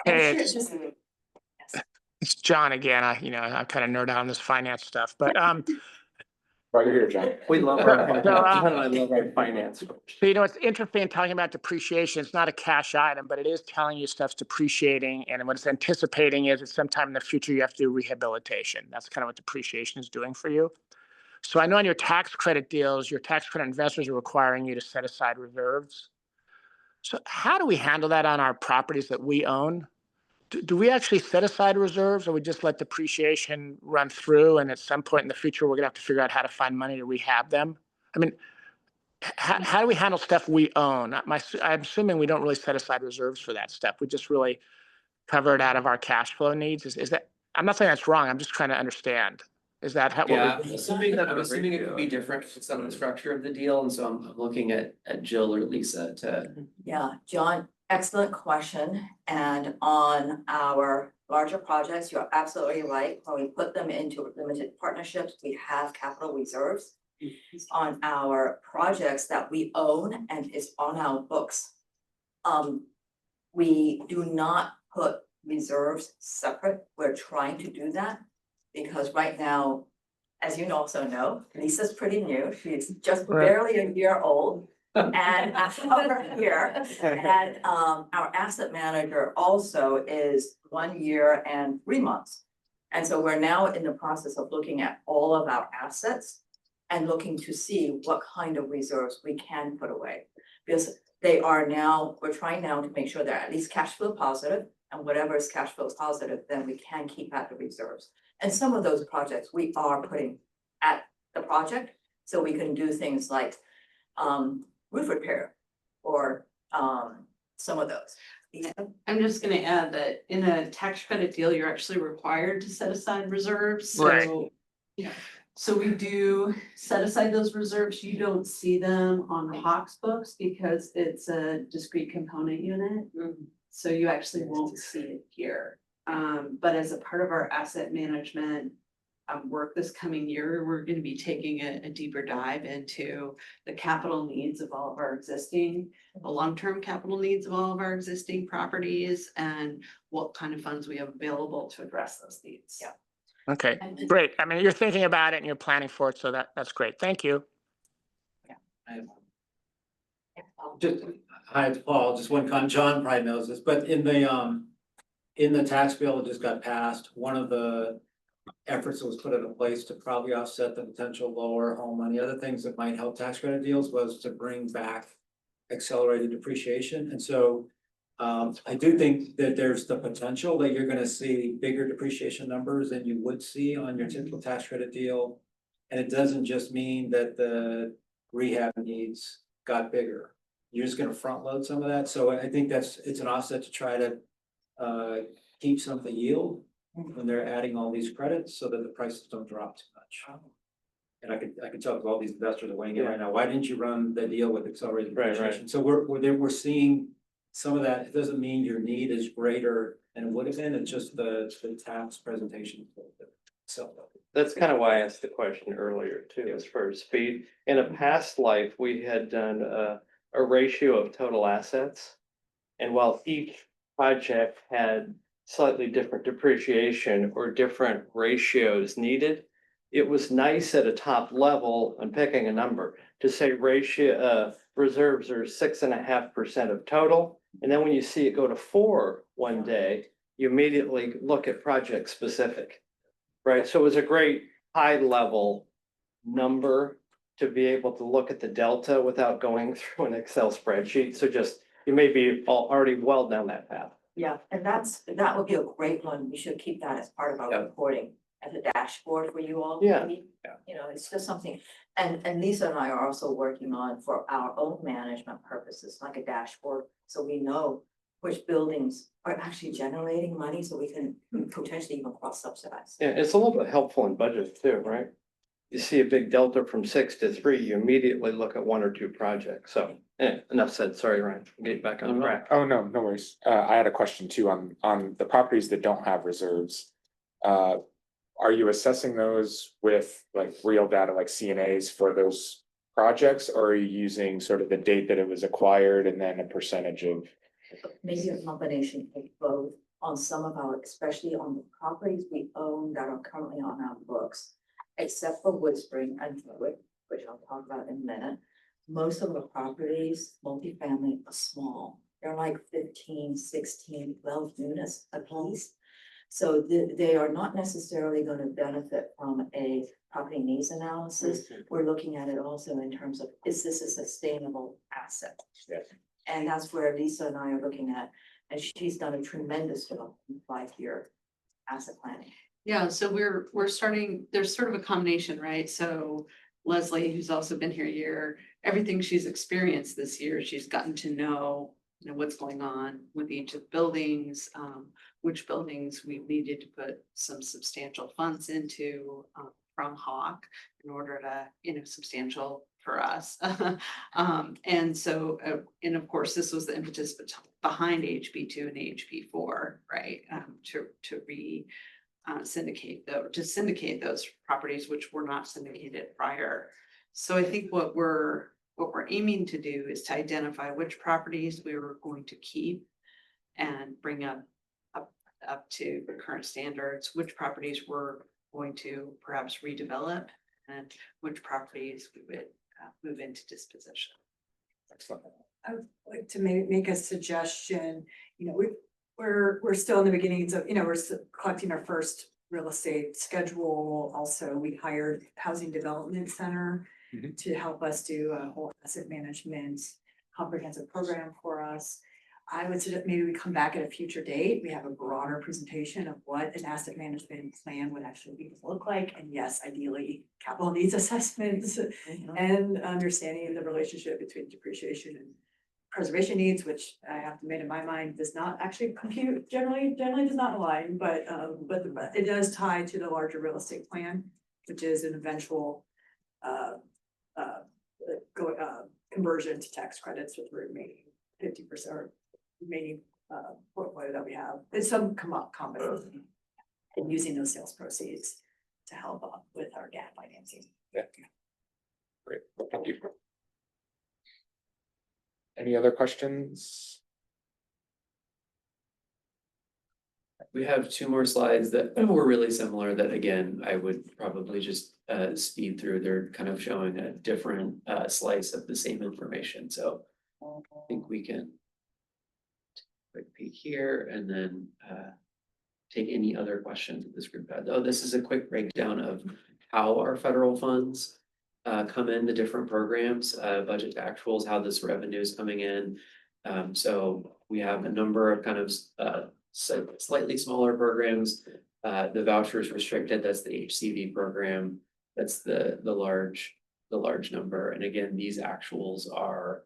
Hey, Yes. it's John again. I kind of nerd out on this finance stuff, but, Right, you're here, John. We love So, our, John and I love our finance. so, it's interesting talking about depreciation. It's not a cash item, but it is telling you stuff's depreciating. And what it's anticipating is that sometime in the future, you have to do rehabilitation. That's kind of what depreciation is doing for you. So I know on your tax credit deals, your tax credit investors are requiring you to set aside reserves. So how do we handle that on our properties that we own? Do we actually set aside reserves, or we just let depreciation run through, and at some point in the future, we're gonna have to figure out how to find money to rehab them? I mean, how do we handle stuff we own? I'm assuming we don't really set aside reserves for that stuff. We just really cover it out of our cash flow needs. Is that, I'm not saying that's wrong. I'm just trying to understand. Is that how? Yeah, what I'm we- assuming it could be different based on the structure of the deal, and so I'm looking at Jill or Lisa to. Yeah, John, excellent question. And on our larger projects, you're absolutely right. When we put them into limited partnerships, we have capital reserves. On our projects that we own and is on our books, we do not put reserves separate. We're trying to do that because right now, as you also know, Lisa's pretty new. She's just Right. barely a year old. And over here, and our asset manager also is 1 year and 3 months. And so we're now in the process of looking at all of our assets and looking to see what kind of reserves we can put away. Because we're trying now to make sure they're at least cash flow positive, and whatever is cash flow positive, then we can keep at the reserves. And some of those projects we are putting at the project, so we can do things like roof repair or some of those. I'm just gonna add that in a tax credit deal, you're actually required to set aside reserves, Right. so. So we do set aside those reserves. You don't see them on Hawks books because it's a discrete component unit. So you actually won't see it here. But as a part of our asset management work this coming year, we're gonna be taking a deeper dive into the capital needs of all of our existing, the long-term capital needs of all of our existing properties and what kind of funds we have available to address those needs. Yeah. Okay, And- great. I mean, you're thinking about it and you're planning for it, so that's great. Thank you. Just, hi, it's Paul, just one John probably knows this, but in the tax bill that just got passed, one of the efforts that was put into place to probably offset the potential lower home money, other things that might help tax credit deals was to bring back accelerated depreciation. And so I do think that there's the potential that you're gonna see bigger depreciation numbers than you would see on your typical tax credit deal. And it doesn't just mean that the rehab needs got bigger. You're just gonna front load some of that. So I think it's an offset to try to keep some of the yield when they're adding all these credits so that the prices don't drop too much. And I could talk to all these investors that are weighing in right now. Why didn't you run the deal with accelerated Right, right. depreciation? So we're seeing some of that. It doesn't mean your need is greater than it would have been. It's just the tax presentation. So. That's kind of why I asked the question earlier too, as far as speed. In a past life, we had done a ratio of total assets. And while each project had slightly different depreciation or different ratios needed, it was nice at a top level, I'm picking a number, to say reserves are 6.5% of total. And then when you see it go to 4 one day, you immediately look at project specific. Right, so it was a great high level number to be able to look at the delta without going through an Excel spreadsheet. So just, you may be already well down that path. Yeah, and that would be a great one. We should keep that as part of our Yeah. reporting as a dashboard for you all. Yeah. maybe. Yeah. You know, it's just something, and Lisa and I are also working on for our own management purposes, like a dashboard. So we know which buildings are actually generating money, so we can potentially even cross subsidize. Yeah, it's a little bit helpful in budgets too, right? You see a big delta from 6 to 3, you immediately look at 1 or 2 projects. So, enough said. Sorry, Ryan. Get back on track. Oh, no, no worries. I had a question too on the properties that don't have reserves. Are you assessing those with like real data, like CNAs for those projects, or are you using sort of the date that it was acquired and then a percentage of? Maybe a combination of both on some of our, especially on the properties we own that are currently on our books. Except for Woodspring and Wood, which I'll talk about in a minute. Most of the properties, multifamily, are small. They're like 15, 16, 12 units a piece. So they are not necessarily going to benefit from a property needs analysis. We're looking at it also in terms of, is this a sustainable asset? Yes. And that's where Lisa and I are looking at, and she's done a tremendous job in 5-year asset planning. Yeah, so we're starting, there's sort of a combination, right? So Leslie, who's also been here a year, everything she's experienced this year, she's gotten to know, what's going on with each of the buildings, which buildings we needed to put some substantial funds into from Hawk in order to, substantial for us. And so, and of course, this was the impetus behind HB2 and HB4, right? To syndicate those properties which were not syndicated prior. So I think what we're aiming to do is to identify which properties we were going to keep and bring up to the current standards, which properties we're going to perhaps redevelop, and which properties we would move into disposition. Excellent. I would like to make a suggestion, we're still in the beginnings of, we're still collecting our first real estate schedule. Also, we hired Housing Development Center to help us do a whole asset management comprehensive program for us. I would suggest maybe we come back at a future date. We have a broader presentation of what an asset management plan would actually look like. And yes, ideally, capital needs assessments and understanding the relationship between depreciation and preservation needs, which I have to admit in my mind does not actually compute, generally does not align, but it does tie to the larger real estate plan, which is an eventual conversion to tax credits with the remaining 50% or remaining portfolio that we have. It's some combination and using those sales proceeds to help with our gap financing. Yeah. Great, thank you. Any other questions? We have 2 more slides that were really similar that, again, I would probably just speed through. They're kind of showing a different slice of the same information. So I think we can quick peek here and then take any other questions that this group had. Oh, this is a quick breakdown of how our federal funds come in the different programs, budget to actuals, how this revenue is coming in. So we have a number of kind of slightly smaller programs. The vouchers restricted, that's the HCV program. That's the large number. And again, these actuals are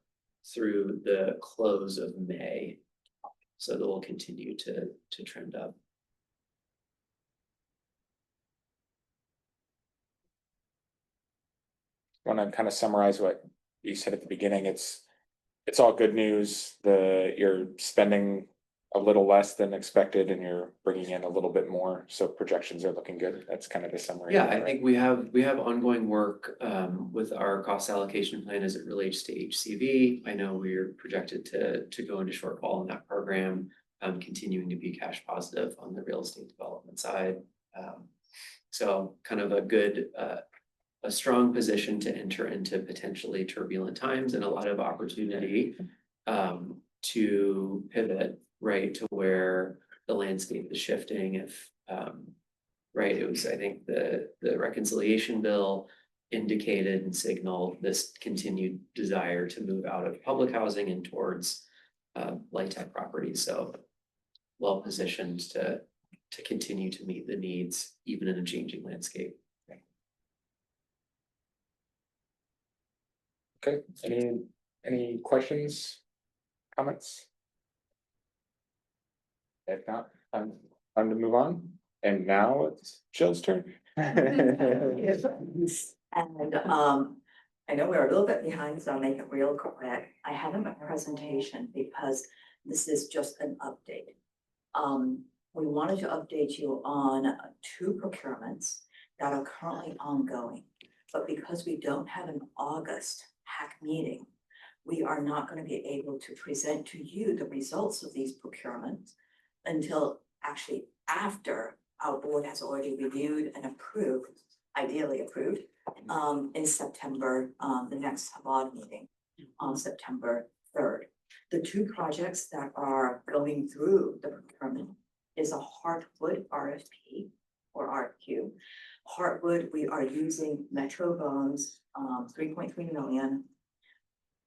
through the close of May. So they will continue to trend up. Want to kind of summarize what you said at the beginning? It's all good news. You're spending a little less than expected and you're bringing in a little bit more. So projections are looking good. That's kind of the summary. Yeah, I think we have ongoing work with our cost allocation plan as it relates to HCV. I know we're projected to go into shortfall in that program, continuing to be cash positive on the real estate development side. So kind of a strong position to enter into potentially turbulent times and a lot of opportunity to pivot right to where the landscape is shifting. If right, it was, I think the reconciliation bill indicated and signaled this continued desire to move out of public housing and towards light tech properties. So well positioned to continue to meet the needs even in a changing landscape. Okay, any questions, comments? If not, time to move on. And now it's Jill's turn. And I know we're a little bit behind, so I'll make it real quick. I haven't a presentation because this is just an update. We wanted to update you on 2 procurements that are currently ongoing. But because we don't have an August HAC meeting, we are not going to be able to present to you the results of these procurements until actually after our board has already reviewed and approved, ideally approved, in September, the next Chabad meeting on September 3rd. The 2 projects that are going through the procurement is a Heartwood RFP or RFQ. Heartwood, we are using Metro Bones, 3.3 million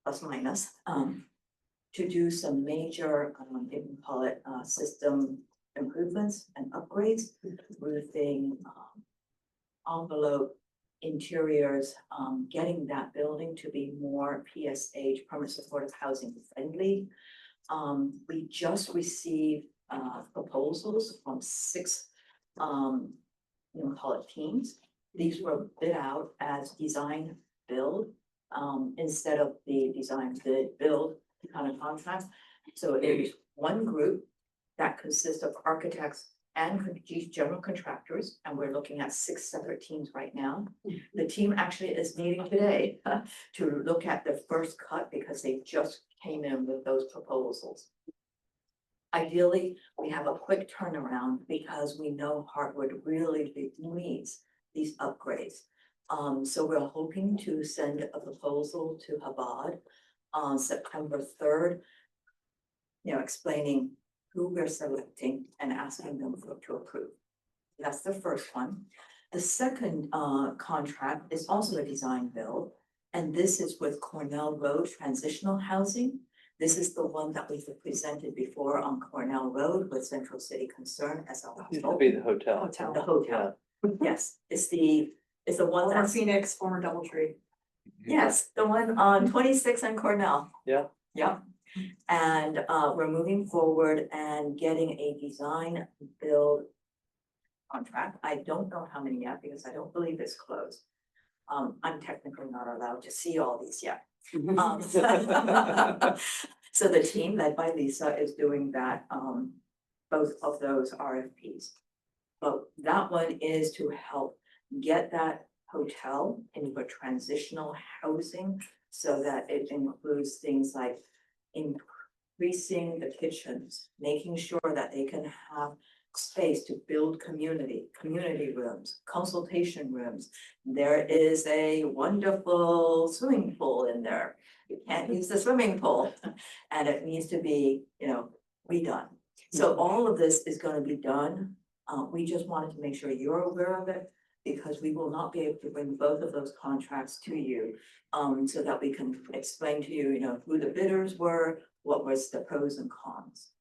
plus minus, to do some major, you can call it, system improvements and upgrades, roofing, envelope, interiors, getting that building to be more PSH, permanent supportive housing friendly. We just received proposals from 6, call it teams. These were bid out as design build, instead of the design bid build kind of contract. So it was one group that consists of architects and general contractors, and we're looking at 6 separate teams right now. The team actually is meeting today to look at the first cut because they just came in with those proposals. Ideally, we have a quick turnaround because we know Heartwood really needs these upgrades. So we're hoping to send a proposal to Chabad on September 3rd, explaining who we're selecting and asking them to approve. That's the first one. The second contract is also a design build, and this is with Cornell Road Transitional Housing. This is the one that we've presented before on Cornell Road with Central City Concern as our Used to be the hotel. the hotel. Yes, it's the one Former that's, Phoenix, former Doubletree. yes, the one on 26 and Cornell. Yeah. Yep. And we're moving forward and getting a design build contract. I don't know how many yet because I don't believe it's closed. I'm technically not allowed to see all these yet. So the team led by Lisa is doing that, both of those RFPs. But that one is to help get that hotel into a transitional housing so that it includes things like increasing the kitchens, making sure that they can have space to build community rooms, consultation rooms. There is a wonderful swimming pool in there. You can't use the swimming pool and it needs to be, redone. So all of this is going to be done. We just wanted to make sure you're aware of it because we will not be able to bring both of those contracts to you. So that we can explain to you, who the bidders were, what was the pros and cons.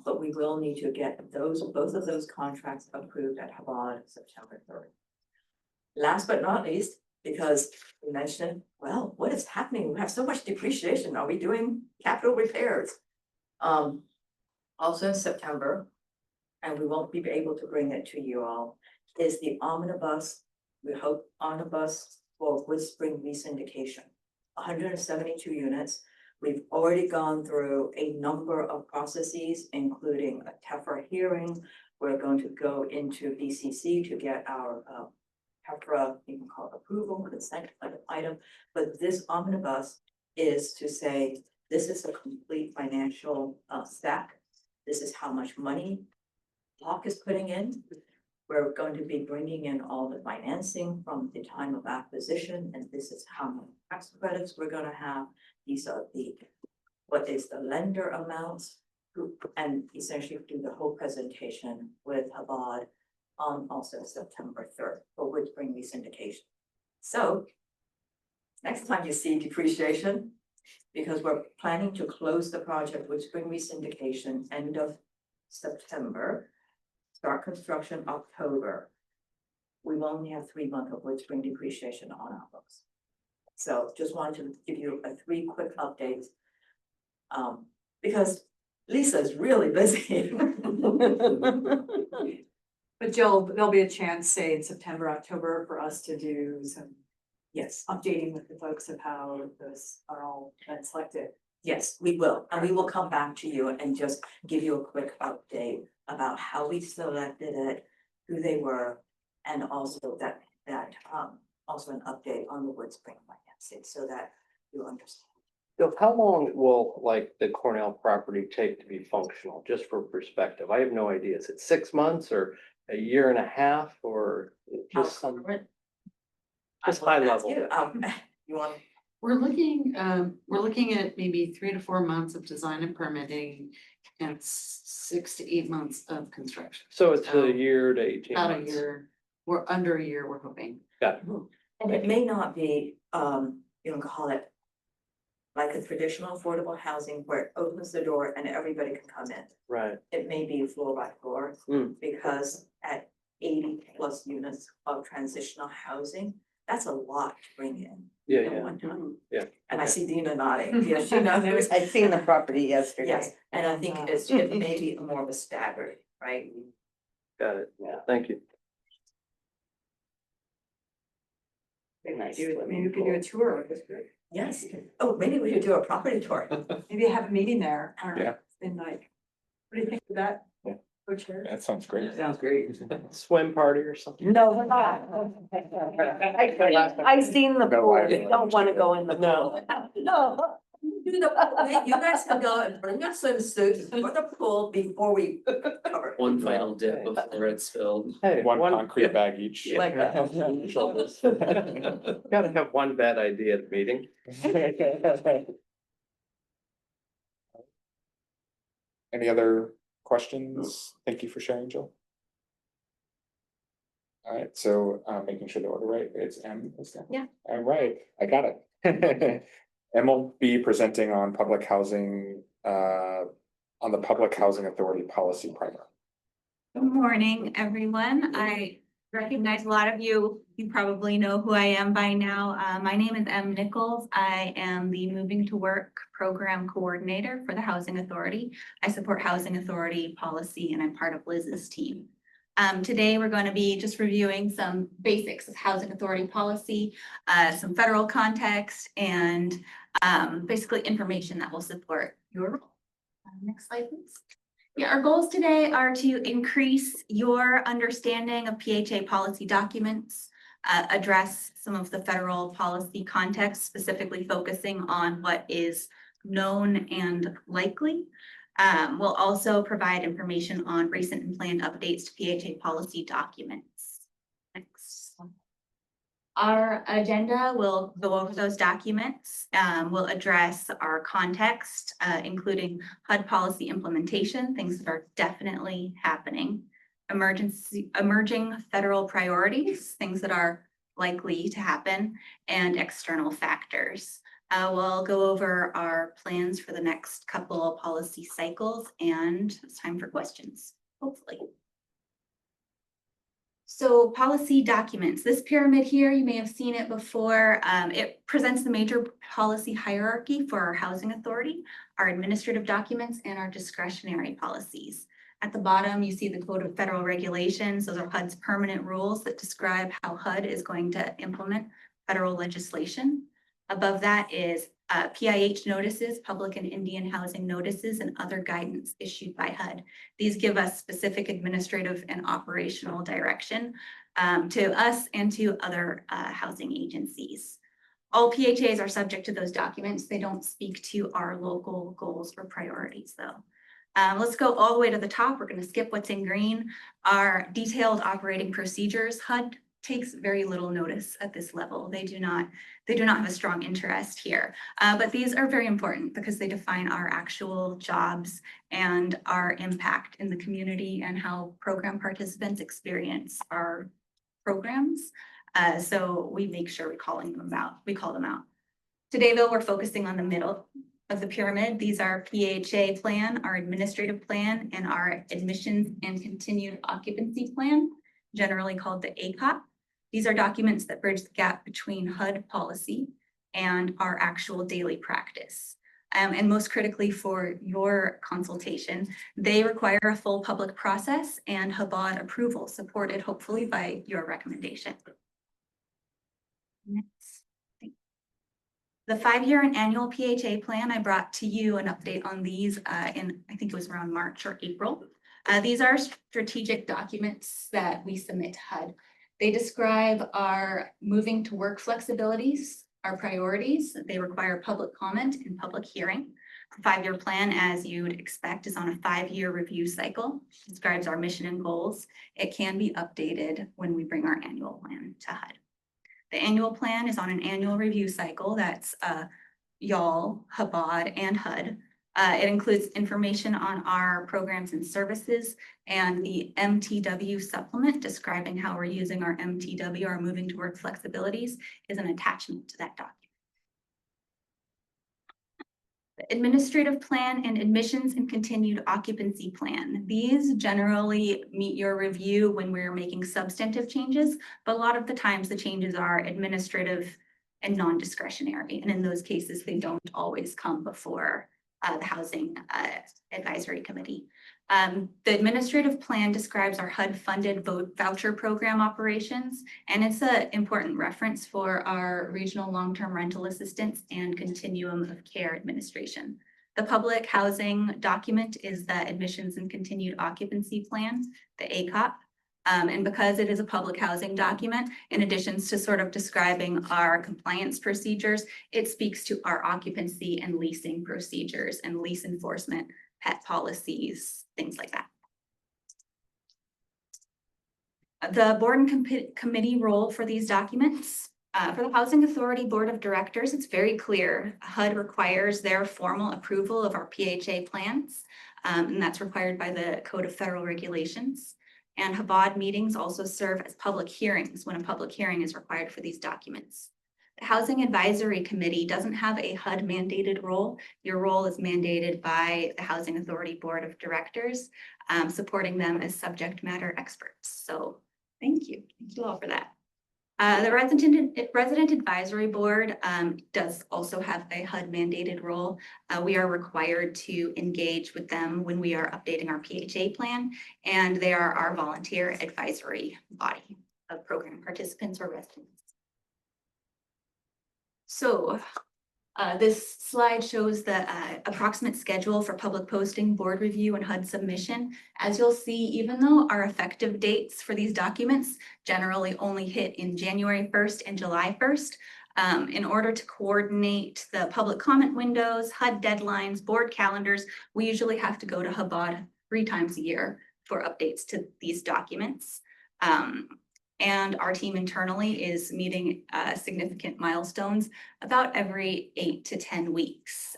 But we will need to get both of those contracts approved at Chabad September 3rd. Last but not least, because we mentioned, well, what is happening? We have so much depreciation. Are we doing capital repairs? Also in September, and we won't be able to bring it to you all, is the omnibus. We hope omnibus for Wood Spring resyndication, 172 units. We've already gone through a number of processes, including a TEFRA hearing. We're going to go into BCC to get our TEFRA, you can call it approval, consent item. But this omnibus is to say, this is a complete financial stack. This is how much money Hawk is putting in. We're going to be bringing in all the financing from the time of acquisition, and this is how many tax credits we're gonna have. These are what is the lender amounts, and essentially do the whole presentation with Chabad on also September 3rd for Wood Spring resyndication. So next time you see depreciation, because we're planning to close the project Wood Spring resyndication end of September, start construction October. We will only have 3 months of Wood Spring depreciation on our books. So just wanted to give you 3 quick updates. Because Lisa's really busy. But Jill, there'll be a chance, say in September, October, for us to do some Yes, updating with the folks of how those are all been selected. yes, we will, and we will come back to you and just give you a quick update about how we selected it, who they were, and also also an update on the Wood Spring financing, so that you understand. So how long will like the Cornell property take to be functional, just for perspective? I have no idea. Is it 6 months or a year and a half or just some? Just high level. You want, We're looking at maybe 3 to 4 months of design and permitting and 6 to 8 months of construction. So it's a year to 18 About a months. year, we're under a year, we're hoping. Got it. and it may not be, you can call it like a traditional affordable housing where it opens the door and everybody can come in. Right. It may be floor by floor, because at 80+ units of transitional housing, that's a lot to bring in. Yeah, at yeah. one time. Yeah. And I see Dina nodding, yes, she knows. I seen the property yesterday. Yes, and I think it may be more of a staggered, right? Got it. Yeah, thank you. Maybe we could do a tour, Yes, oh, maybe we could do a property tour. maybe have a meeting there. Yeah. In like, what do you think of that? Yeah. Co-chair? That sounds great. Sounds great. Swim party or something? No, we're not. I seen the No, pool, I- don't wanna go in the No. pool. No. Do the, you guys can go and bring your swimsuits for the pool before we cover. One final dip before it's spilled. Hey, One concrete bag each. Like that. Gotta have one bad idea at the meeting. Any other questions? Thank you for sharing, Jill. All right, so making sure the order right, it's M, is that? Yeah. All right, I got it. M will be presenting on public housing, on the Public Housing Authority policy primer. Good morning, everyone. I recognize a lot of you. You probably know who I am by now. My name is M. Nichols. I am the Moving to Work Program Coordinator for the Housing Authority. I support Housing Authority policy and I'm part of Liz's team. Today, we're going to be just reviewing some basics of Housing Authority policy, some federal context, and basically information that will support your role. Next slide, please. Yeah, our goals today are to increase your understanding of PHA policy documents, address some of the federal policy context, specifically focusing on what is known and likely. We'll also provide information on recent and planned updates to PHA policy documents. Next slide. Our agenda will go over those documents. We'll address our context, including HUD policy implementation, things that are definitely happening, emerging federal priorities, things that are likely to happen, and external factors. We'll go over our plans for the next couple of policy cycles, and it's time for questions, hopefully. So policy documents, this pyramid here, you may have seen it before. It presents the major policy hierarchy for our housing authority, our administrative documents, and our discretionary policies. At the bottom, you see the Code of Federal Regulations. Those are HUD's permanent rules that describe how HUD is going to implement federal legislation. Above that is PIH notices, public and Indian housing notices, and other guidance issued by HUD. These give us specific administrative and operational direction to us and to other housing agencies. All PHAs are subject to those documents. They don't speak to our local goals or priorities though. Let's go all the way to the top. We're going to skip what's in green. Our detailed operating procedures. HUD takes very little notice at this level. They do not have a strong interest here. But these are very important because they define our actual jobs and our impact in the community and how program participants experience our programs. So we make sure we call them out. Today, though, we're focusing on the middle of the pyramid. These are PHA plan, our administrative plan, and our admissions and continued occupancy plan, generally called the ACOP. These are documents that bridge the gap between HUD policy and our actual daily practice. And most critically for your consultation, they require a full public process and HBOD approval, supported hopefully by your recommendation. Next. The 5-year and annual PHA plan, I brought to you an update on these in, I think it was around March or April. These are strategic documents that we submit to HUD. They describe our moving to work flexibilities, our priorities. They require public comment and public hearing. The 5-year plan, as you would expect, is on a 5-year review cycle. It describes our mission and goals. It can be updated when we bring our annual plan to HUD. The annual plan is on an annual review cycle. That's y'all, HBOD, and HUD. It includes information on our programs and services and the MTW supplement describing how we're using our MTW, our moving to work flexibilities, is an attachment to that document. The administrative plan and admissions and continued occupancy plan. These generally meet your review when we're making substantive changes, but a lot of the times the changes are administrative and non-discretionary. And in those cases, they don't always come before the Housing Advisory Committee. The administrative plan describes our HUD-funded voucher program operations, and it's an important reference for our regional long-term rental assistance and continuum of care administration. The public housing document is the admissions and continued occupancy plan, the ACOP. And because it is a public housing document, in addition to sort of describing our compliance procedures, it speaks to our occupancy and leasing procedures and lease enforcement, pet policies, things like that. The board and committee role for these documents. For the Housing Authority Board of Directors, it's very clear. HUD requires their formal approval of our PHA plans, and that's required by the Code of Federal Regulations. And HBOD meetings also serve as public hearings when a public hearing is required for these documents. The Housing Advisory Committee doesn't have a HUD mandated role. Your role is mandated by the Housing Authority Board of Directors, supporting them as subject matter experts. So thank you. Thank you all for that. The Resident Advisory Board does also have a HUD mandated role. We are required to engage with them when we are updating our PHA plan, and they are our volunteer advisory body of program participants or residents. So this slide shows the approximate schedule for public posting, board review, and HUD submission. As you'll see, even though our effective dates for these documents generally only hit in January 1st and July 1st, in order to coordinate the public comment windows, HUD deadlines, board calendars, we usually have to go to HBOD 3 times a year for updates to these documents. And our team internally is meeting significant milestones about every 8 to 10 weeks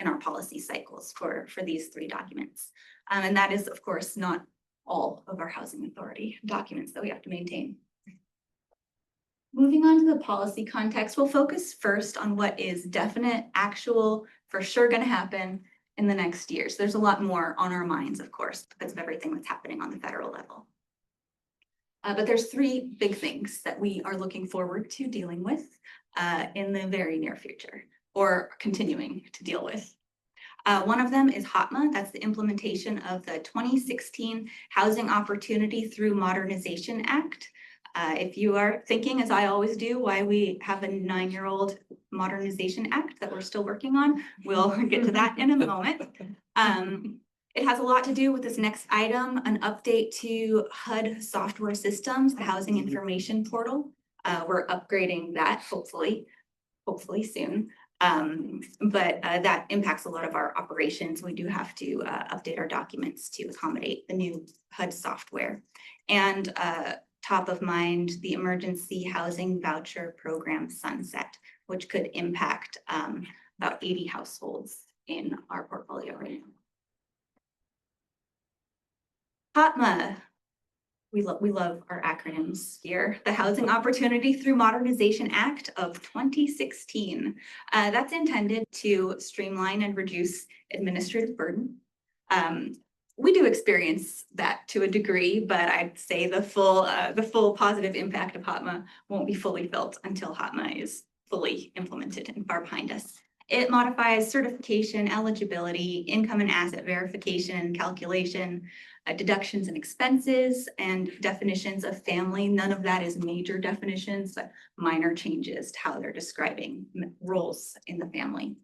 in our policy cycles for these 3 documents. And that is, of course, not all of our housing authority documents that we have to maintain. Moving on to the policy context, we'll focus first on what is definite, actual, for sure going to happen in the next year. So there's a lot more on our minds, of course, because of everything that's happening on the federal level. But there's 3 big things that we are looking forward to dealing with in the very near future, or continuing to deal with. One of them is HOTMA. That's the implementation of the 2016 Housing Opportunity Through Modernization Act. If you are thinking, as I always do, why we have a 9-year-old Modernization Act that we're still working on, we'll get to that in a moment. It has a lot to do with this next item, an update to HUD software systems, the Housing Information Portal. We're upgrading that hopefully soon. But that impacts a lot of our operations. We do have to update our documents to accommodate the new HUD software. And top of mind, the Emergency Housing Voucher Program sunset, which could impact about 80 households in our portfolio right now. HOTMA, we love our acronyms here. The Housing Opportunity Through Modernization Act of 2016. That's intended to streamline and reduce administrative burden. We do experience that to a degree, but I'd say the full positive impact of HOTMA won't be fully felt until HOTMA is fully implemented and far behind us. It modifies certification, eligibility, income and asset verification and calculation, deductions and expenses, and definitions of family. None of that is major definitions, but minor changes to how they're describing roles in the family.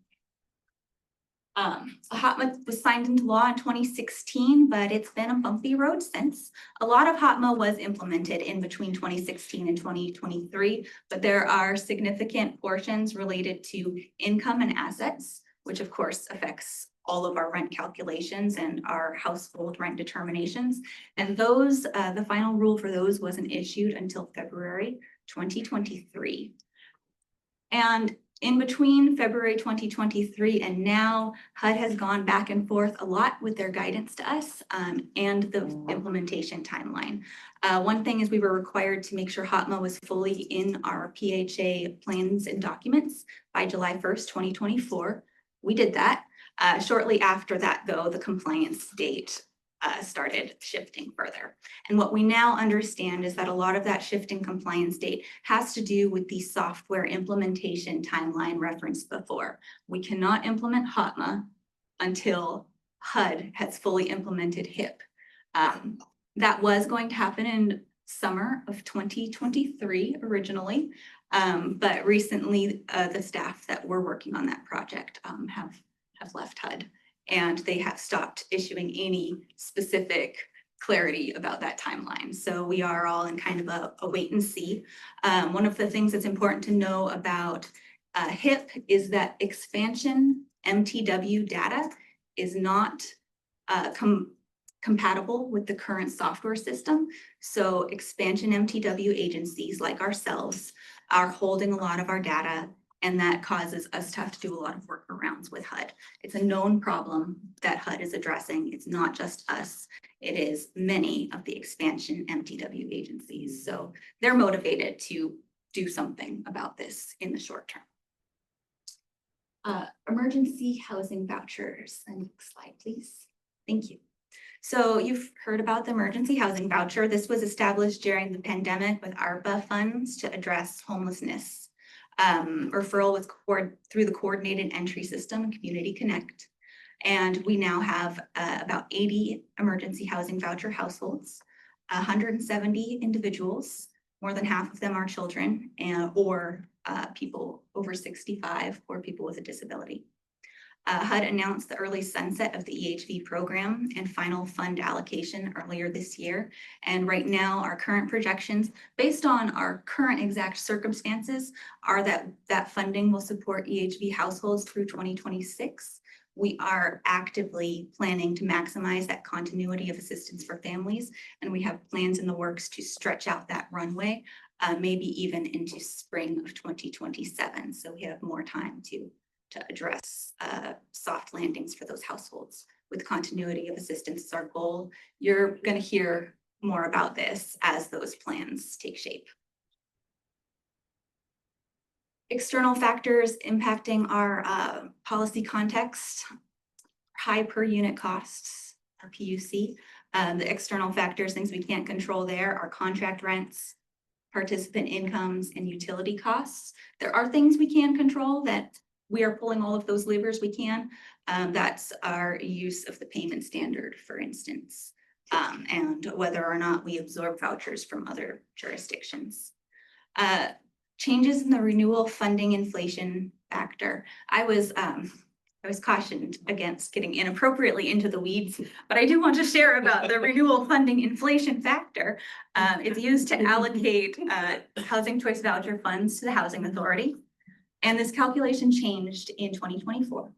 HOTMA was signed into law in 2016, but it's been a bumpy road since. A lot of HOTMA was implemented in between 2016 and 2023, but there are significant portions related to income and assets, which of course affects all of our rent calculations and our household rent determinations. And those, the final rule for those wasn't issued until February 2023. And in between February 2023 and now, HUD has gone back and forth a lot with their guidance to us and the implementation timeline. One thing is we were required to make sure HOTMA was fully in our PHA plans and documents by July 1st, 2024. We did that. Shortly after that, though, the compliance date started shifting further. And what we now understand is that a lot of that shift in compliance date has to do with the software implementation timeline referenced before. We cannot implement HOTMA until HUD has fully implemented HIP. That was going to happen in summer of 2023 originally, but recently the staff that were working on that project have left HUD. And they have stopped issuing any specific clarity about that timeline. So we are all in kind of a wait and see. One of the things that's important to know about HIP is that expansion MTW data is not compatible with the current software system. So expansion MTW agencies like ourselves are holding a lot of our data, and that causes us to have to do a lot of workarounds with HUD. It's a known problem that HUD is addressing. It's not just us. It is many of the expansion MTW agencies. So they're motivated to do something about this in the short term. Emergency housing vouchers. And next slide, please. Thank you. So you've heard about the emergency housing voucher. This was established during the pandemic with ARPA funds to address homelessness. Referral was through the coordinated entry system, Community Connect. And we now have about 80 emergency housing voucher households, 170 individuals, more than half of them are children or people over 65 or people with a disability. HUD announced the early sunset of the EHV program and final fund allocation earlier this year. And right now, our current projections, based on our current exact circumstances, are that funding will support EHV households through 2026. We are actively planning to maximize that continuity of assistance for families, and we have plans in the works to stretch out that runway, maybe even into spring of 2027. So we have more time to address soft landings for those households with continuity of assistance is our goal. You're going to hear more about this as those plans take shape. External factors impacting our policy context, high per unit costs, or PUC. The external factors, things we can't control there, are contract rents, participant incomes, and utility costs. There are things we can control that we are pulling all of those levers we can. That's our use of the payment standard, for instance, and whether or not we absorb vouchers from other jurisdictions. Changes in the renewal funding inflation factor. I was cautioned against getting inappropriately into the weeds, but I do want to share about the renewal funding inflation factor. It's used to allocate housing choice voucher funds to the Housing Authority. And this calculation changed in 2024. And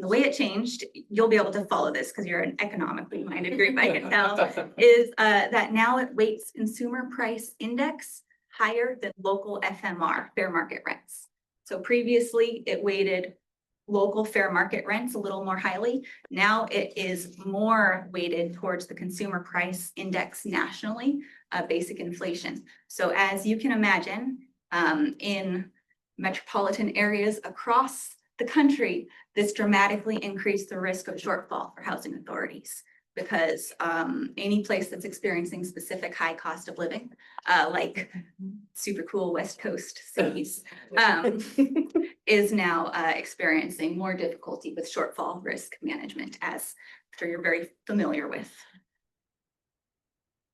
the way it changed, you'll be able to follow this because you're an economically minded group, I can tell, is that now it weights consumer price index higher than local FMR, fair market rents. So previously it weighted local fair market rents a little more highly. Now it is more weighted towards the consumer price index nationally, basic inflation. So as you can imagine, in metropolitan areas across the country, this dramatically increased the risk of shortfall for housing authorities. because any place that's experiencing specific high cost of living, like super cool West Coast cities, is now experiencing more difficulty with shortfall risk management, as I'm sure you're very familiar with.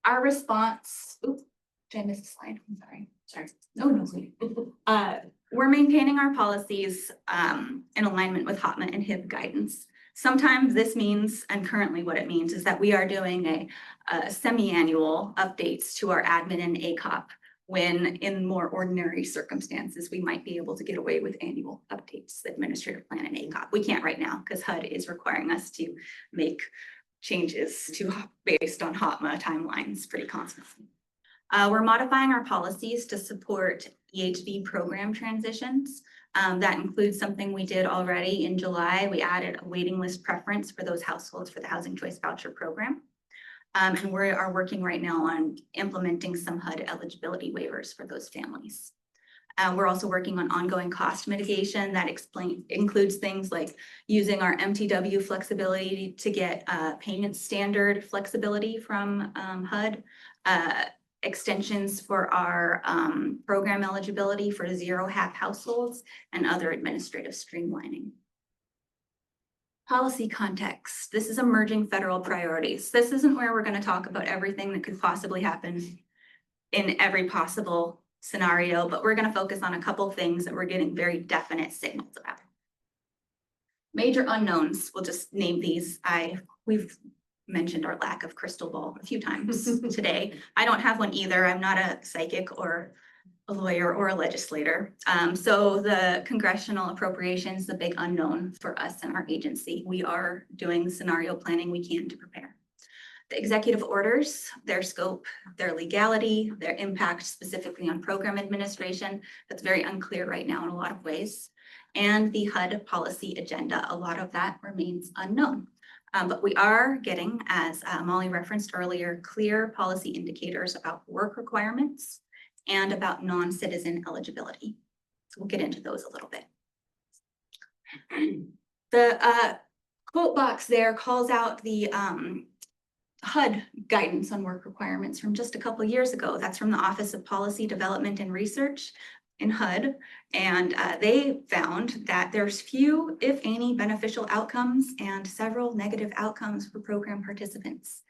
Our response, oops, did I miss a slide? I'm sorry. Sorry. No. We're maintaining our policies in alignment with HOTMA and HIB guidance. Sometimes this means, and currently what it means, is that we are doing a semi-annual updates to our admin and ACOP, when in more ordinary circumstances, we might be able to get away with annual updates, the administrative plan and ACOP. We can't right now because HUD is requiring us to make changes based on HOTMA timelines pretty constantly. We're modifying our policies to support EHV program transitions. That includes something we did already in July. We added a waiting list preference for those households for the Housing Choice Voucher Program. And we are working right now on implementing some HUD eligibility waivers for those families. We're also working on ongoing cost mitigation that includes things like using our MTW flexibility to get payment standard flexibility from HUD, extensions for our program eligibility for 0-HAP households, and other administrative streamlining. Policy context. This is emerging federal priorities. This isn't where we're going to talk about everything that could possibly happen in every possible scenario, but we're going to focus on a couple things that we're getting very definite signals about. Major unknowns, we'll just name these. We've mentioned our lack of crystal ball a few times today. I don't have one either. I'm not a psychic or a lawyer or a legislator. So the congressional appropriations, the big unknown for us and our agency. We are doing scenario planning we can to prepare. The executive orders, their scope, their legality, their impact specifically on program administration, that's very unclear right now in a lot of ways. And the HUD policy agenda, a lot of that remains unknown. But we are getting, as Molly referenced earlier, clear policy indicators about work requirements and about non-citizen eligibility. So we'll get into those a little bit. The quote box there calls out the HUD guidance on work requirements from just a couple of years ago. That's from the Office of Policy Development and Research in HUD. And they found that there's few, if any, beneficial outcomes and several negative outcomes for program participants.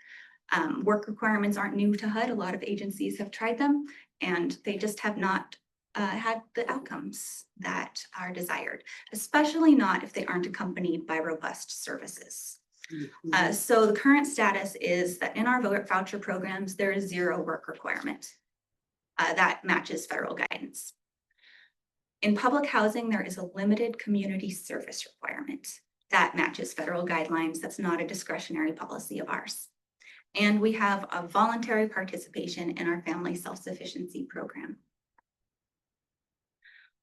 Work requirements aren't new to HUD. A lot of agencies have tried them, and they just have not had the outcomes that are desired, especially not if they aren't accompanied by robust services. So the current status is that in our voucher programs, there is 0 work requirement. That matches federal guidance. In public housing, there is a limited community service requirement that matches federal guidelines. That's not a discretionary policy of ours. And we have a voluntary participation in our family self-sufficiency program.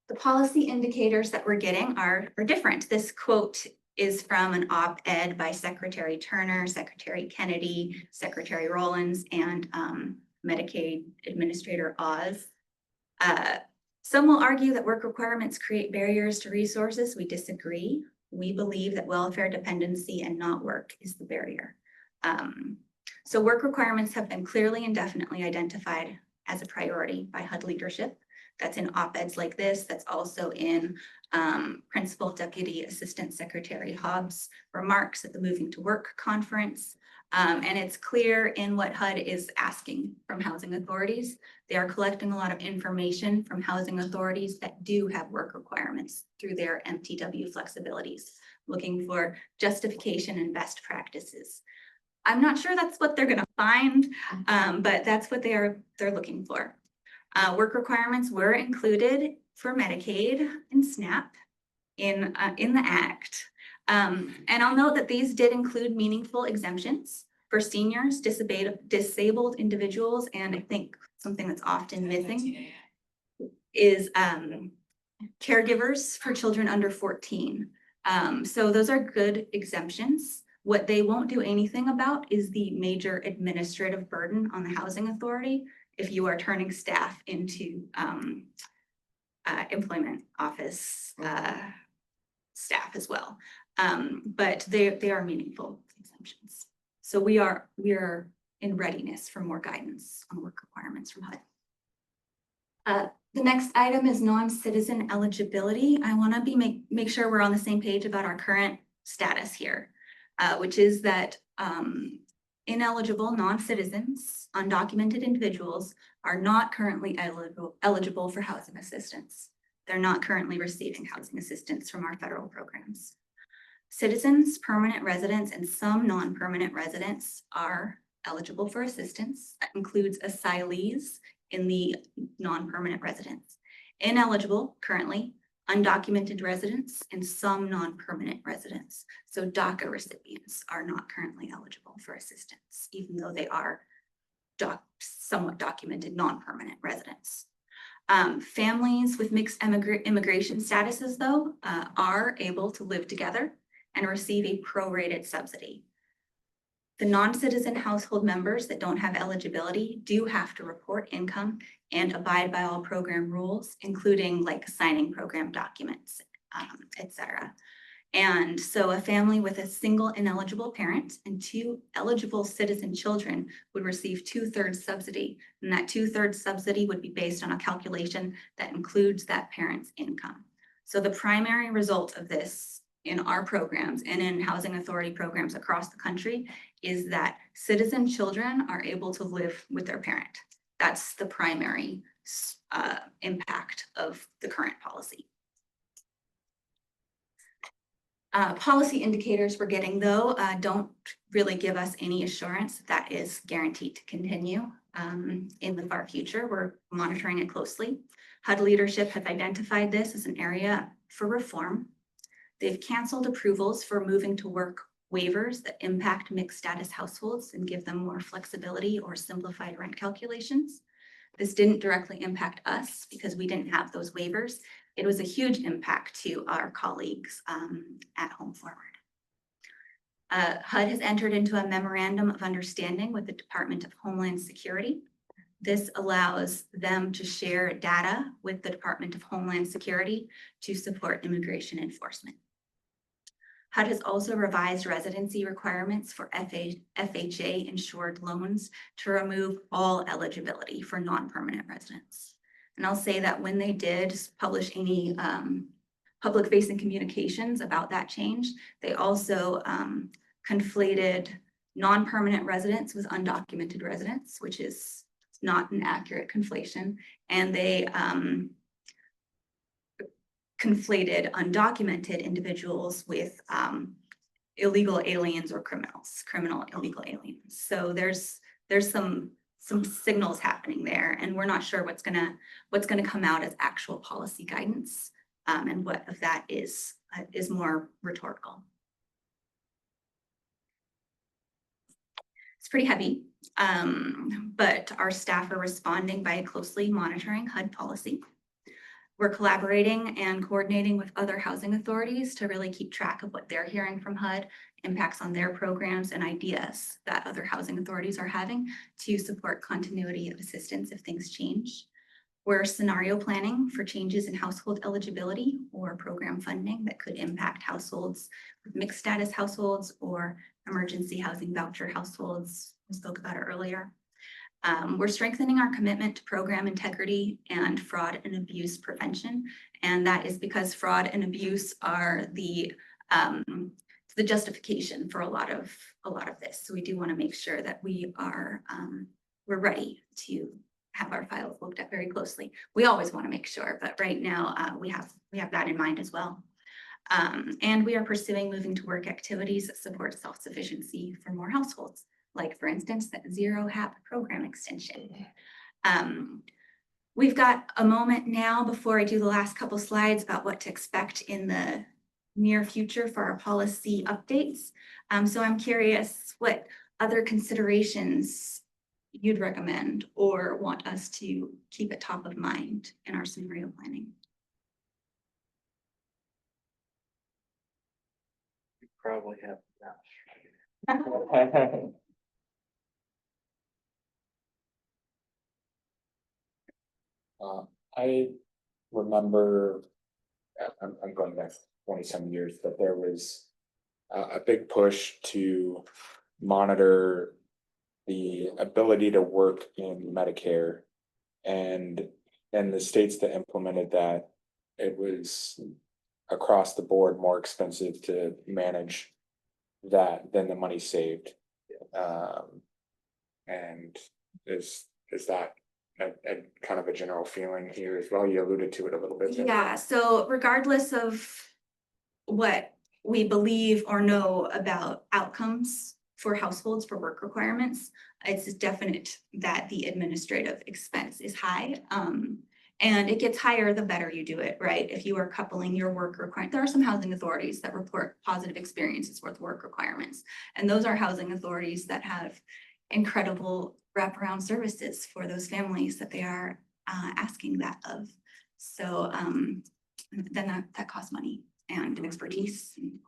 The policy indicators that we're getting are different. This quote is from an op-ed by Secretary Turner, Secretary Kennedy, Secretary Rollins, and Medicaid Administrator Oz. Some will argue that work requirements create barriers to resources. We disagree. We believe that welfare dependency and not work is the barrier. So work requirements have been clearly and definitely identified as a priority by HUD leadership. That's in op-eds like this. That's also in Principal Deputy Assistant Secretary Hobbs' remarks at the Moving to Work conference. And it's clear in what HUD is asking from housing authorities. They are collecting a lot of information from housing authorities that do have work requirements through their MTW flexibilities, looking for justification and best practices. I'm not sure that's what they're going to find, but that's what they're looking for. Work requirements were included for Medicaid and SNAP in the Act. And I'll note that these did include meaningful exemptions for seniors, disabled individuals, and I think something that's often missing is caregivers for children under 14. So those are good exemptions. What they won't do anything about is the major administrative burden on the housing authority if you are turning staff into employment office staff as well. But they are meaningful exemptions. So we are in readiness for more guidance on work requirements from HUD. The next item is non-citizen eligibility. I want to make sure we're on the same page about our current status here, which is that ineligible non-citizens, undocumented individuals are not currently eligible for housing assistance. They're not currently receiving housing assistance from our federal programs. Citizens, permanent residents, and some non-permanent residents are eligible for assistance. That includes asylees in the non-permanent residents. Ineligible currently, undocumented residents and some non-permanent residents. So DACA recipients are not currently eligible for assistance, even though they are somewhat documented non-permanent residents. Families with mixed immigration statuses, though, are able to live together and receive a prorated subsidy. The non-citizen household members that don't have eligibility do have to report income and abide by all program rules, including like signing program documents, etc. And so a family with a single ineligible parent and 2 eligible citizen children would receive 2/3 subsidy. And that 2/3 subsidy would be based on a calculation that includes that parent's income. So the primary result of this in our programs and in housing authority programs across the country is that citizen children are able to live with their parent. That's the primary impact of the current policy. Policy indicators we're getting, though, don't really give us any assurance that is guaranteed to continue in the far future. We're monitoring it closely. HUD leadership has identified this as an area for reform. They've canceled approvals for moving to work waivers that impact mixed status households and give them more flexibility or simplified rent calculations. This didn't directly impact us because we didn't have those waivers. It was a huge impact to our colleagues at Home Forward. HUD has entered into a memorandum of understanding with the Department of Homeland Security. This allows them to share data with the Department of Homeland Security to support immigration enforcement. HUD has also revised residency requirements for FHA insured loans to remove all eligibility for non-permanent residents. And I'll say that when they did publish any public facing communications about that change, they also conflated non-permanent residents with undocumented residents, which is not an accurate conflation. And they conflated undocumented individuals with illegal aliens or criminal illegal aliens. So there's some signals happening there, and we're not sure what's gonna come out as actual policy guidance, and what of that is more rhetorical. It's pretty heavy, but our staff are responding by closely monitoring HUD policy. We're collaborating and coordinating with other housing authorities to really keep track of what they're hearing from HUD, impacts on their programs and ideas that other housing authorities are having to support continuity of assistance if things change. We're scenario planning for changes in household eligibility or program funding that could impact households with mixed status households or emergency housing voucher households. We spoke about it earlier. We're strengthening our commitment to program integrity and fraud and abuse prevention. And that is because fraud and abuse are the justification for a lot of this. So we do want to make sure that we're ready to have our files looked at very closely. We always want to make sure, but right now we have that in mind as well. And we are pursuing moving to work activities that support self-sufficiency for more households, like for instance, that Zero HAP program extension. We've got a moment now before I do the last couple slides about what to expect in the near future for our policy updates. So I'm curious what other considerations you'd recommend or want us to keep at top of mind in our scenario planning. You probably have enough. I remember, I'm going back 20-some years, but there was a big push to monitor the ability to work in Medicare. And the states that implemented that, it was across the board more expensive to manage that than the money saved. And is that a kind of a general feeling here as well? You alluded to it a little bit. Jen. Yeah, so regardless of what we believe or know about outcomes for households for work requirements, it's definite that the administrative expense is high. And it gets higher the better you do it, right? If you are coupling your work requirement, there are some housing authorities that report positive experiences with work requirements. And those are housing authorities that have incredible wraparound services for those families that they are asking that of. So then that costs money and expertise, and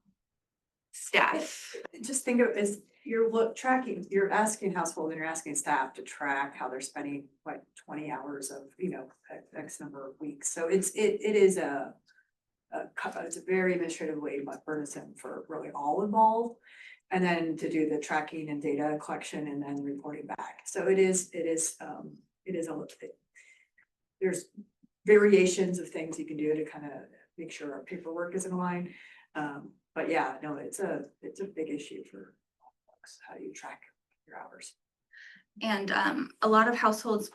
staff. Just think of it as you're tracking, you're asking household and you're asking staff to track how they're spending like 20 hours of, X number of weeks. So it is it's a very administratively burdensome for really all involved. And then to do the tracking and data collection and then reporting back. So there's variations of things you can do to kind of make sure our paperwork is in line. But yeah, no, it's a big issue for folks, how you track your hours. And a lot of households,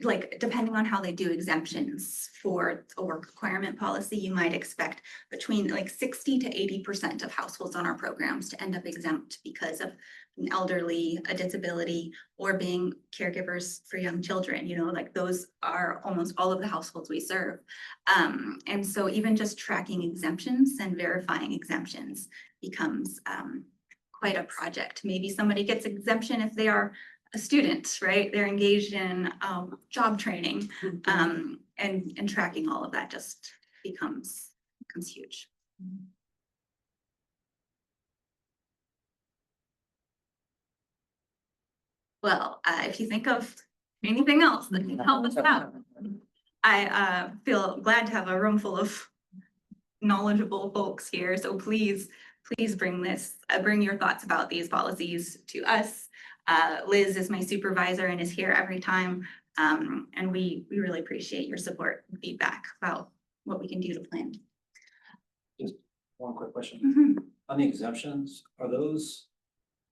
like depending on how they do exemptions for a work requirement policy, you might expect between like 60 to 80% of households on our programs to end up exempt because of an elderly, a disability, or being caregivers for young children. Like those are almost all of the households we serve. And so even just tracking exemptions and verifying exemptions becomes quite a project. Maybe somebody gets exemption if they are a student, right? They're engaged in job training, and tracking all of that just becomes huge. Well, if you think of anything else that can help us out, I feel glad to have a room full of knowledgeable folks here. So please bring your thoughts about these policies to us. Liz is my supervisor and is here every time. And we really appreciate your support and feedback about what we can do to plan. Just one quick question. Mhm. On the exemptions,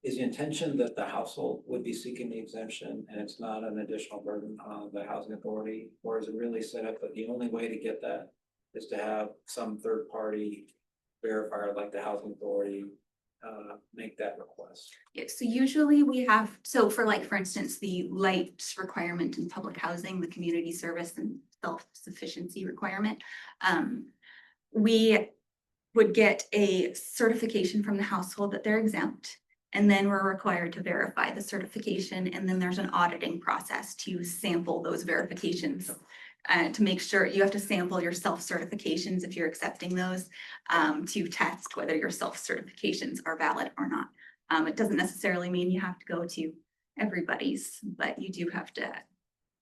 is the intention that the household would be seeking the exemption and it's not an additional burden on the housing authority? Or is it really set up that the only way to get that is to have some third party verifier like the housing authority make that request? Yeah, so usually we have, for instance, the light requirement in public housing, the community service and self-sufficiency requirement, we would get a certification from the household that they're exempt. And then we're required to verify the certification. And then there's an auditing process to sample those verifications. To make sure you have to sample your self-certifications if you're accepting those, to test whether your self-certifications are valid or not. It doesn't necessarily mean you have to go to everybody's, but you do have to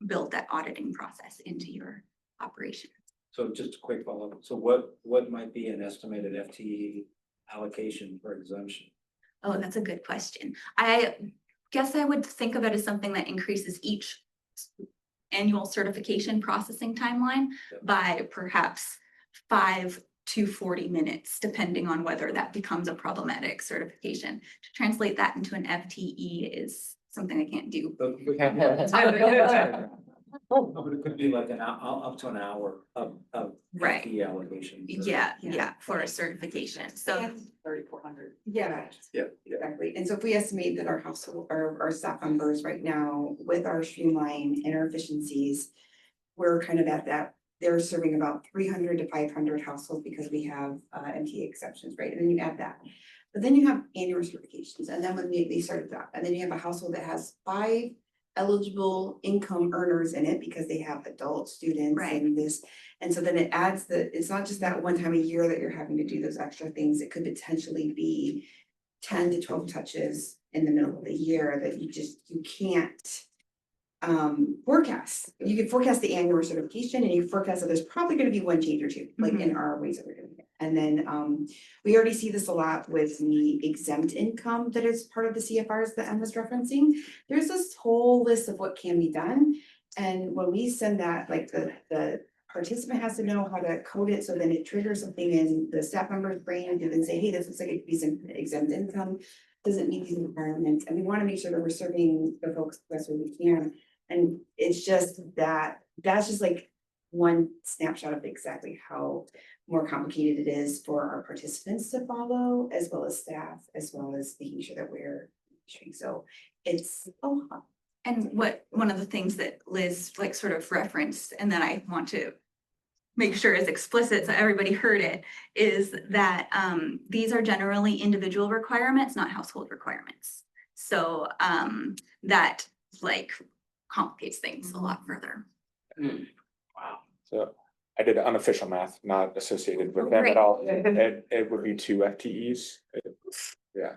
build that auditing process into your operation. So just a quick follow-up. So what might be an estimated FTE allocation for exemption? Oh, that's a good question. I guess I would think of it as something that increases each annual certification processing timeline by perhaps 5 to 40 minutes, depending on whether that becomes a problematic certification. To translate that into an FTE is something I can't do. But it could be like up to an hour of Right. FTE allocation. Yeah, for a certification. So 3,400. Yeah, Yeah. exactly. And so if we estimate that our household or our staff members right now with our streamline and our efficiencies, we're kind of at that, they're serving about 300 to 500 households because we have MTA exceptions, right? And then you add that. But then you have annual certifications, and then when they started that, and then you have a household that has 5 eligible income earners in it because they have adult students and this. And so then it adds it's not just that one time a year that you're having to do those extra things. It could potentially be 10 to 12 touches in the middle of the year that you can't forecasts. You can forecast the annual certification and you forecast that there's probably gonna be one change or two, like in our ways that we're doing it. And then, we already see this a lot with the exempt income that is part of the CFRs that Emma's referencing. There's this whole list of what can be done. And when we send that, like the participant has to know how to code it, so then it triggers something in the staff member's brain and then say, hey, this looks like it could be some exempt income. Doesn't meet these requirements, and we wanna make sure that we're serving the folks the best way we can. And it's just that's just like one snapshot of exactly how more complicated it is for our participants to follow, as well as staff, as well as making sure that we're. So it's a lot. And one of the things that Liz like sort of referenced, and that I want to make sure is explicit so everybody heard it, is that these are generally individual requirements, not household requirements. So that like complicates things a lot further. Wow. So I did unofficial math, not associated with them at all. It would be 2 FTEs. Yeah.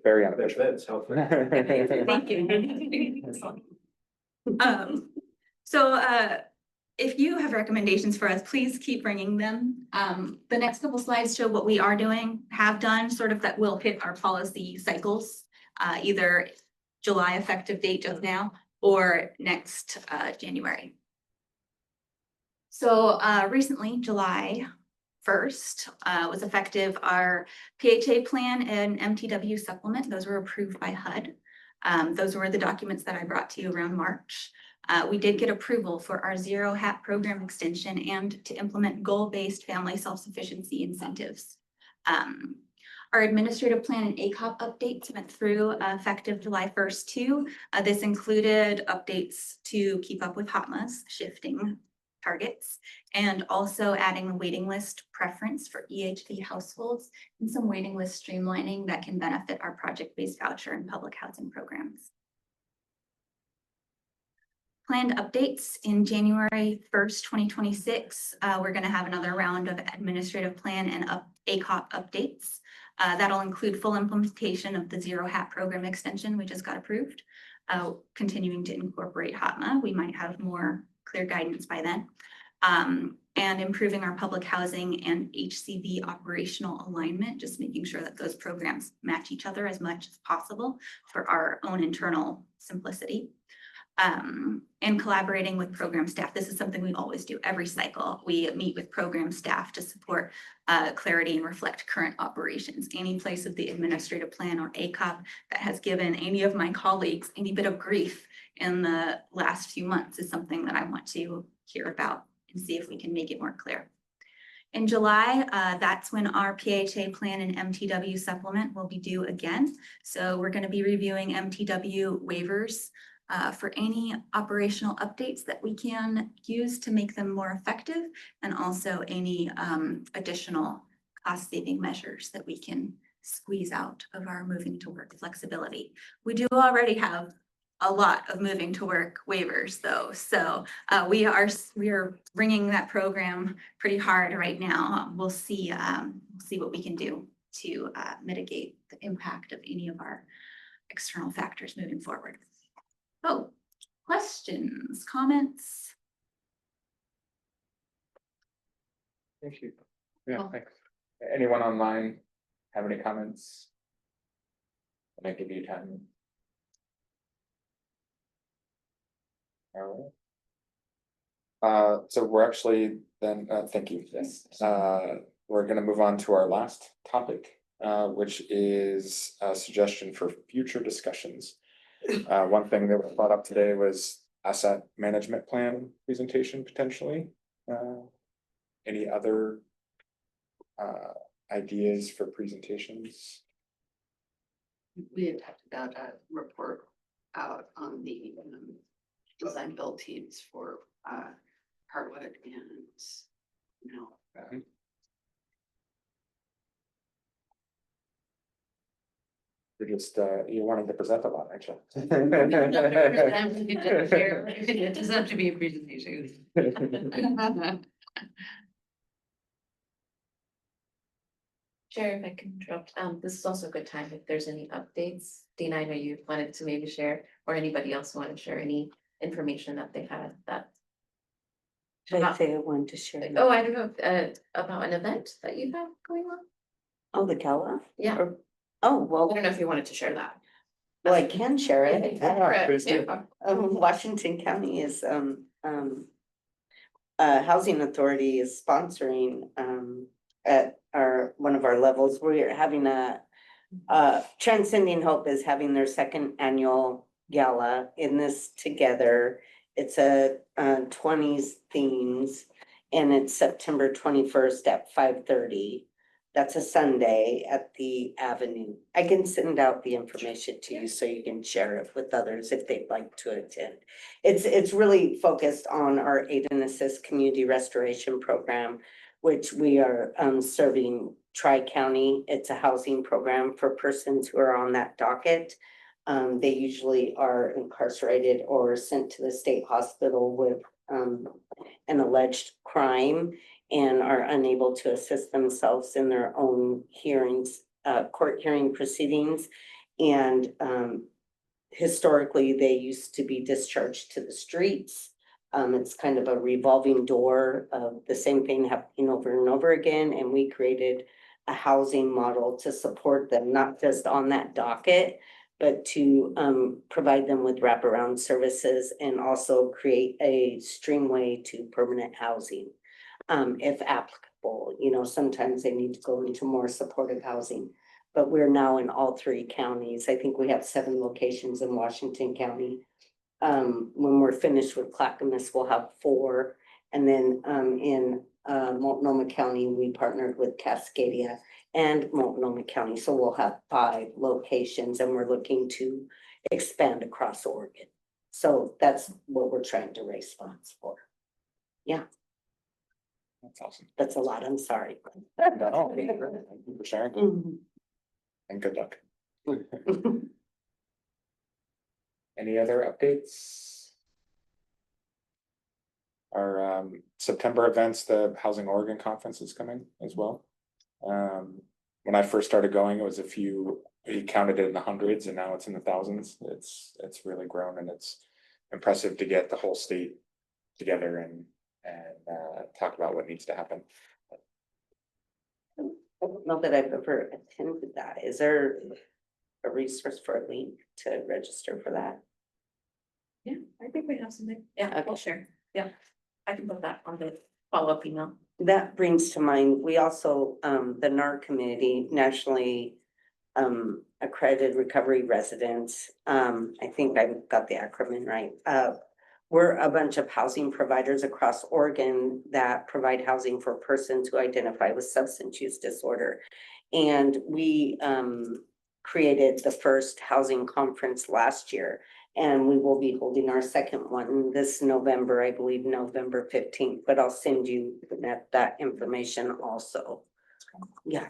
Very unofficial. That's helpful. Thank you. So if you have recommendations for us, please keep bringing them. The next couple slides show what we are doing, have done, sort of that will hit our policy cycles, either July effective date just now or next January. So recently, July 1st was effective our PHA plan and MTW supplement. Those were approved by HUD. Those were the documents that I brought to you around March. We did get approval for our Zero HAP program extension and to implement goal-based family self-sufficiency incentives. Our administrative plan and ACOP updates went through effective July 1st too. This included updates to keep up with HOTMA's shifting targets and also adding a waiting list preference for EHV households and some waiting list streamlining that can benefit our project-based voucher and public housing programs. Planned updates in January 1st, 2026. We're going to have another round of administrative plan and ACOP updates. That'll include full implementation of the Zero HAP program extension, we just got approved. Continuing to incorporate HOTMA, we might have more clear guidance by then. And improving our public housing and HCV operational alignment, just making sure that those programs match each other as much as possible for our own internal simplicity. And collaborating with program staff. This is something we always do every cycle. We meet with program staff to support clarity and reflect current operations. Any place of the administrative plan or ACOP that has given any of my colleagues any bit of grief in the last few months is something that I want to hear about and see if we can make it more clear. In July, that's when our PHA plan and MTW supplement will be due again. So we're going to be reviewing MTW waivers for any operational updates that we can use to make them more effective, and also any additional cost-saving measures that we can squeeze out of our moving to work flexibility. We do already have a lot of moving to work waivers though. So we are bringing that program pretty hard right now. We'll see what we can do to mitigate the impact of any of our external factors moving forward. Oh, questions, comments? Thank you. Yeah, thanks. Anyone online have any comments? Can I give you time? All right. So we're actually then, thank you. Yes. We're gonna move on to our last topic, which is a suggestion for future discussions. One thing that was brought up today was asset management plan presentation potentially. Any other ideas for presentations? We had talked about a report out on the design build teams for Hartwood and You're just, you wanted to present a lot, actually. It doesn't have to be a presentation. Chair, if I can interrupt, this is also a good time if there's any updates. Dina, I know you wanted to maybe share, or anybody else wanted to share any information that they had that. Should I say I wanted to share? Oh, I don't know, about an event that you have going on? Oh, the gala? Yeah. Or- Oh, I well, don't know if you wanted to share that. I can share it. Yeah. Washington County is, Housing Authority is sponsoring, at one of our levels, we're having Transcending Hope is having their second annual gala in this together. It's a 20s themes, and it's September 21st at 5:30. That's a Sunday at the Avenue. I can send out the information to you so you can share it with others if they'd like to attend. It's really focused on our Aid and Assist Community Restoration Program, which we are serving Tri-County. It's a housing program for persons who are on that docket. They usually are incarcerated or sent to the state hospital with an alleged crime and are unable to assist themselves in their own hearings, court hearing proceedings. And historically, they used to be discharged to the streets. It's kind of a revolving door of the same thing happening over and over again. And we created a housing model to support them, not just on that docket, but to provide them with wraparound services and also create a streamway to permanent housing. If applicable, sometimes they need to go into more supportive housing. But we're now in all 3 counties. I think we have 7 locations in Washington County. When we're finished with Clackamas, we'll have 4. And then in Multnomah County, we partnered with Cascadia and Multnomah County. So we'll have 5 locations, and we're looking to expand across Oregon. So that's what we're trying to raise funds for. Yeah. That's awesome. That's a lot, I'm sorry. No, thank you for sharing, Mhm. and good luck. Any other updates? Our September events, the Housing Oregon Conference is coming as well. When I first started going, it was we counted it in the hundreds, and now it's in the thousands. It's really grown, and it's impressive to get the whole state together and talk about what needs to happen. I don't know that I've ever attended that. Is there a resource for a link to register for that? Yeah, I think we have something. Yeah, Okay. we'll share. Yeah, I can put that on the follow-up email. That brings to mind, we also, the NAR community, nationally accredited recovery residents. I think I got the acronym right. We're a bunch of housing providers across Oregon that provide housing for persons who identify with substance use disorder. And we created the first housing conference last year, and we will be holding our second one this November, I believe November 15th, but I'll send you that information also. Yeah.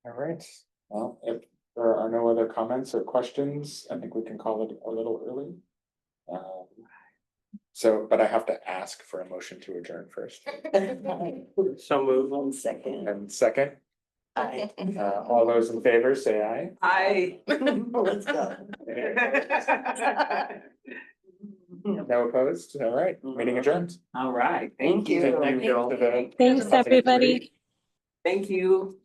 All right, well, if there are no other comments or questions, I think we can call it a little early. But I have to ask for a motion to adjourn first. So move. 1 second. And second, Aye. all those in favor, say aye. I. Let's go. No opposed, all right, meeting adjourned. All right. Thank you. Thank you to the- Thanks, everybody. Thank you.